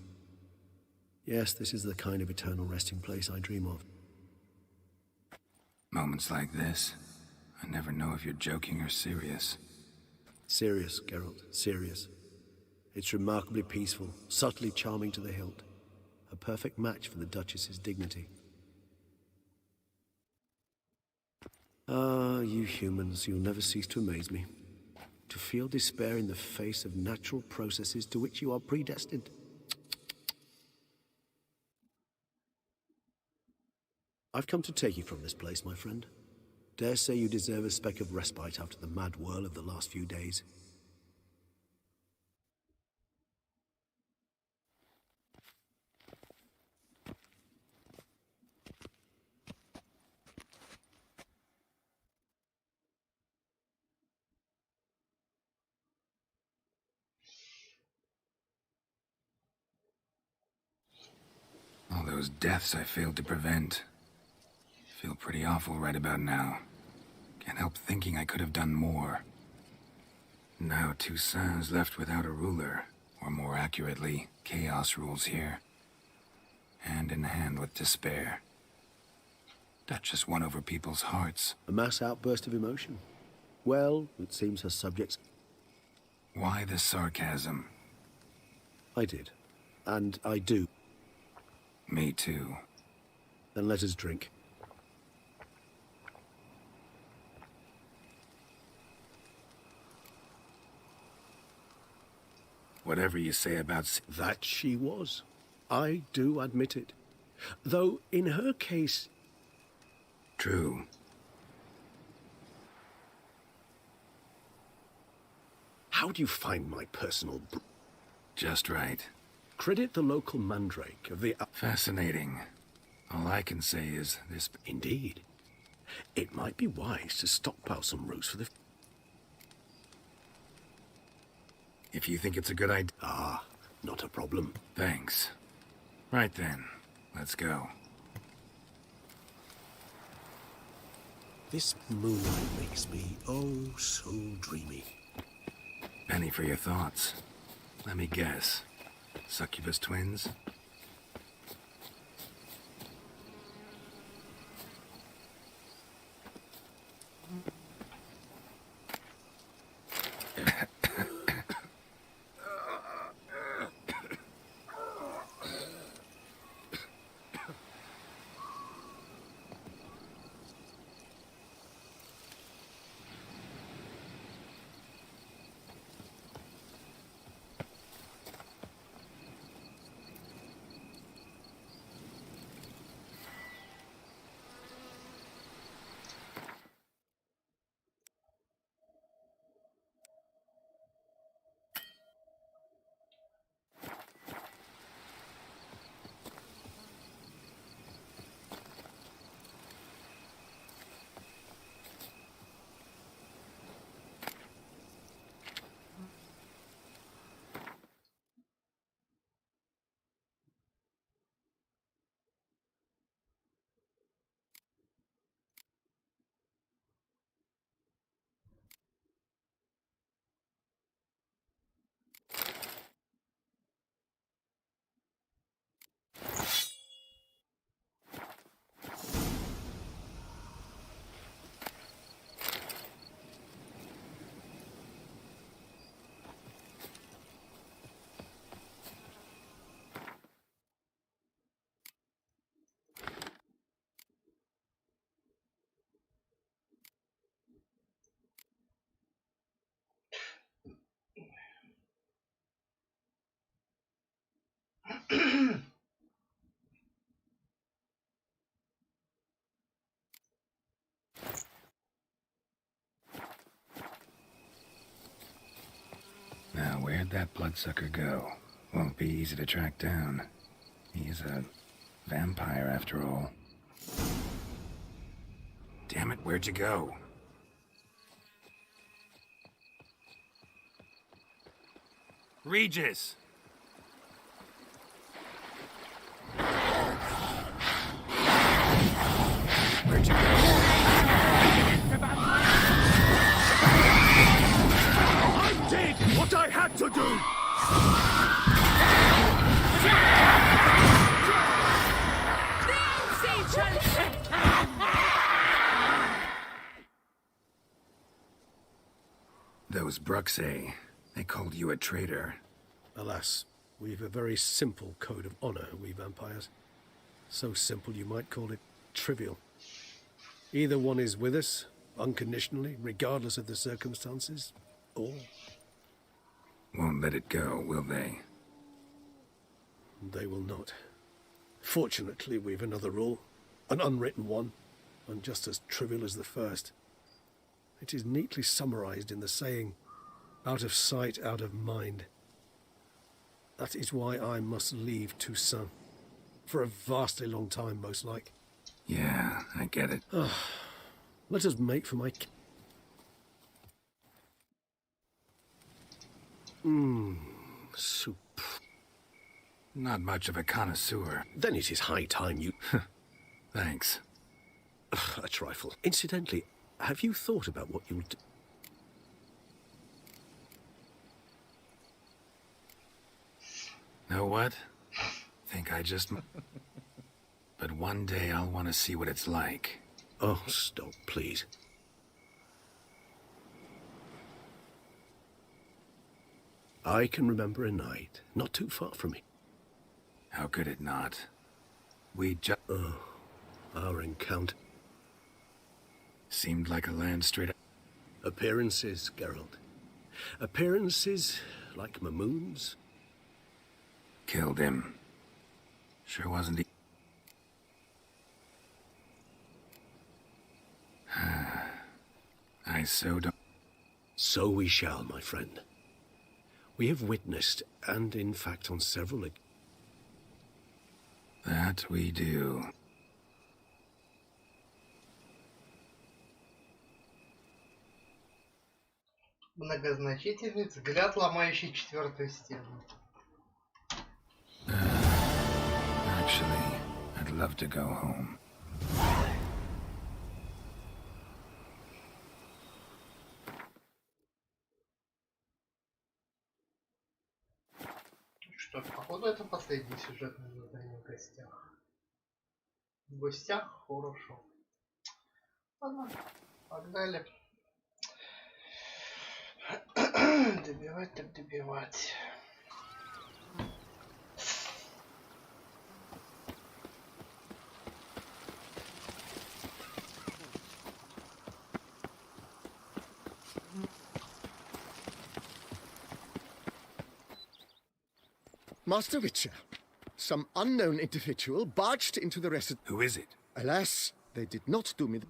Yes, this is the kind of eternal resting place I dream of. Moments like this, I never know if you're joking or serious. Serious, Geralt, serious. It's remarkably peaceful, subtly charming to the hilt. A perfect match for the Duchess's dignity. Ah, you humans, you'll never cease to amaze me. To feel despair in the face of natural processes to which you are predestined. I've come to take you from this place, my friend. Dare say you deserve a speck of respite after the mad whirl of the last few days. those deaths I failed to prevent. Feel pretty awful right about now. Can't help thinking I could have done more. Now Toussaint's left without a ruler, or more accurately, chaos rules here. Hand in hand with despair. Duchess won over people's hearts. A mass outburst of emotion. Well, it seems her subjects... Why the sarcasm? I did. And I do. Me too. Then let us drink. Whatever you say about... That she was. I do admit it. Though, in her case... True. How do you find my personal... Just right. Credit the local mandrake of the... Fascinating. All I can say is this... Indeed. It might be wise to stockpile some roots for the... If you think it's a good idea... Ah, not a problem. Thanks. Right then. Let's go. This moonlight makes me, oh, so dreamy. Penny for your thoughts. Let me guess. Succubus twins? Now, where'd that bloodsucker go? Won't be easy to track down. He's a vampire, after all. Damn it, where'd you go? Regis! Where'd you go? I did what I had to do! Those Bruxay, they called you a traitor. Alas, we've a very simple code of honor, we vampires. So simple you might call it trivial. Either one is with us, unconditionally, regardless of the circumstances, or... Won't let it go, will they? They will not. Fortunately, we've another rule, an unwritten one, and just as trivial as the first. It is neatly summarized in the saying, out of sight, out of mind. That is why I must leave Toussaint. For a vastly long time, most like. Yeah, I get it. Let us make for my... soup. not much of a connoisseur. Then it is high time you... Thanks. A trifle. Incidentally, have you thought about what you'll do? Know what? Think I just... But one day I'll want to see what it's like. Oh, stop, please. I can remember a night, not too far from me. How could it not? We just... Oh, our encounter. Seemed like a land straight... Appearances, Geralt. Appearances like Mamoon's. Killed him. Sure wasn't he... I so don't... So we shall, my friend. We have witnessed, and in fact on several... That we do. Многозначительный взгляд, ломающий четвертую стену. Actually, I'd love to go home. Что ж, походу это последнее сюжетное задание в гостях. В гостях хорошо. Ладно, погнали. Добивать так добивать. Master Witcher, some unknown individual barged into the residence. Who is it? Alas, they did not do me the...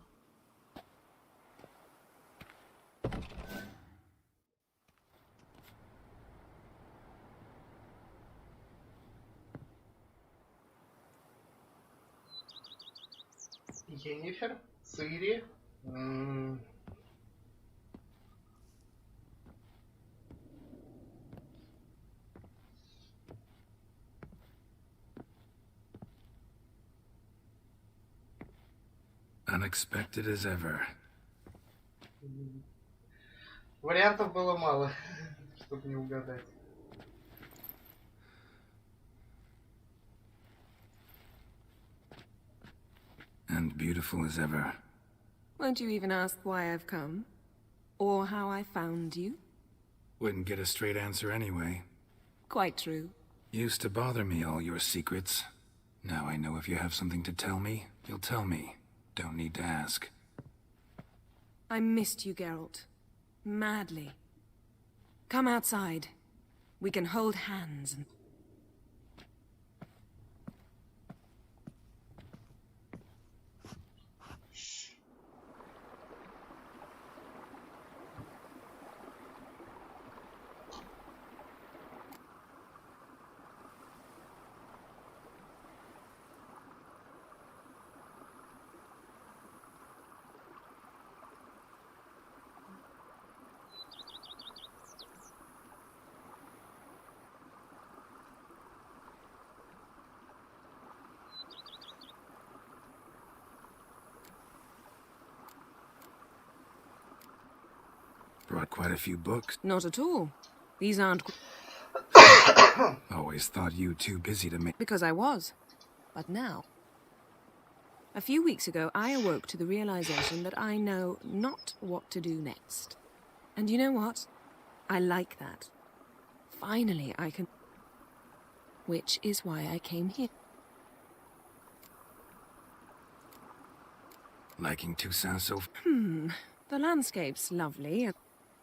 Енифер, Цири. Unexpected as ever. Вариантов было мало, чтобы не угадать. And beautiful as ever. Won't you even ask why I've come? Or how I found you? Wouldn't get a straight answer anyway. Quite true. Used to bother me, all your secrets. Now I know if you have something to tell me, you'll tell me. Don't need to ask. I missed you, Geralt. Madly. Come outside. We can hold hands and... Brought quite a few books. Not at all. These aren't... Always thought you too busy to make... Because I was. But now... A few weeks ago, I awoke to the realization that I know not what to do next. And you know what? I like that. Finally, I can... Which is why I came here. Liking Toussaint so... The landscape's lovely.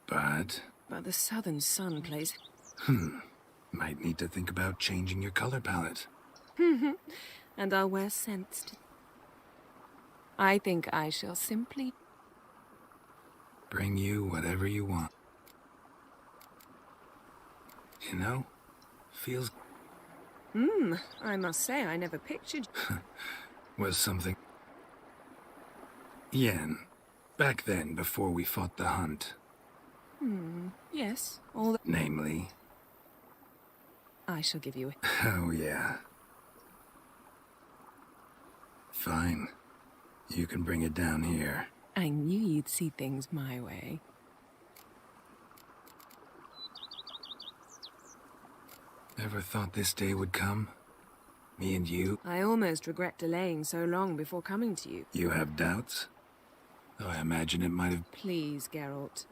But the southern sun plays... Might need to think about changing your color palette. And I'll wear scents. I think I shall simply... Bring you whatever you want. You know, feels... I must say, I never pictured... Was something... Yen. Back then, before we fought the hunt. Yes, all the... Namely... I shall give you a... Oh, yeah. Fine. You can bring it down here. I knew you'd see things my way. Ever thought this day would come? Me and you? I almost regret delaying so long before coming to you. You have doubts? Though I imagine it might have... Please, Geralt.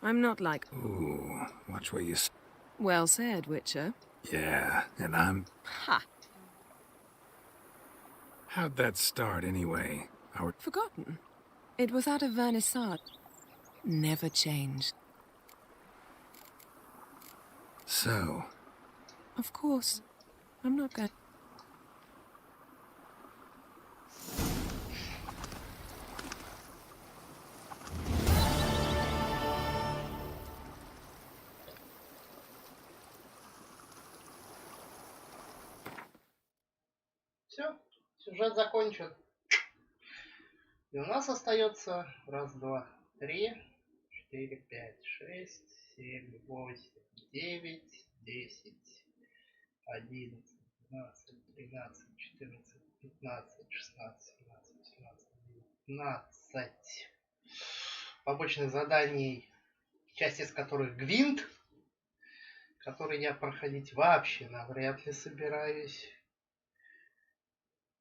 I'm not like... Ooh, watch what you... Well said, Witcher. Yeah, and I'm... Ha! How'd that start, anyway? Our... Forgotten. It was at a vernissage. Never changed. So... Of course. I'm not going... Все, сюжет закончен. И у нас остается 1, 2, 3, 4, 5, 6, 7, 8, 9, 10, 11, 12, 13, 14, 15, 16, 17, 18, 19 побочных заданий, часть из которых гвинт, который я проходить вообще навряд ли собираюсь.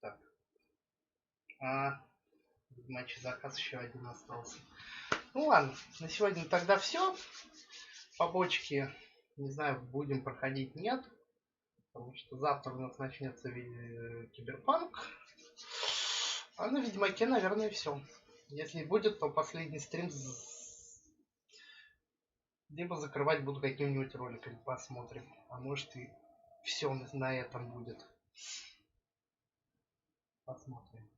Так. Матч заказ еще один остался. Ну ладно, на сегодня тогда все. Побочки, не знаю, будем проходить, нет. Потому что завтра у нас начнется киберпанк. А на Ведьмаке, наверное, все. Если будет, то последний стрим либо закрывать буду каким-нибудь роликом. Посмотрим. А может и все на этом будет. Посмотрим.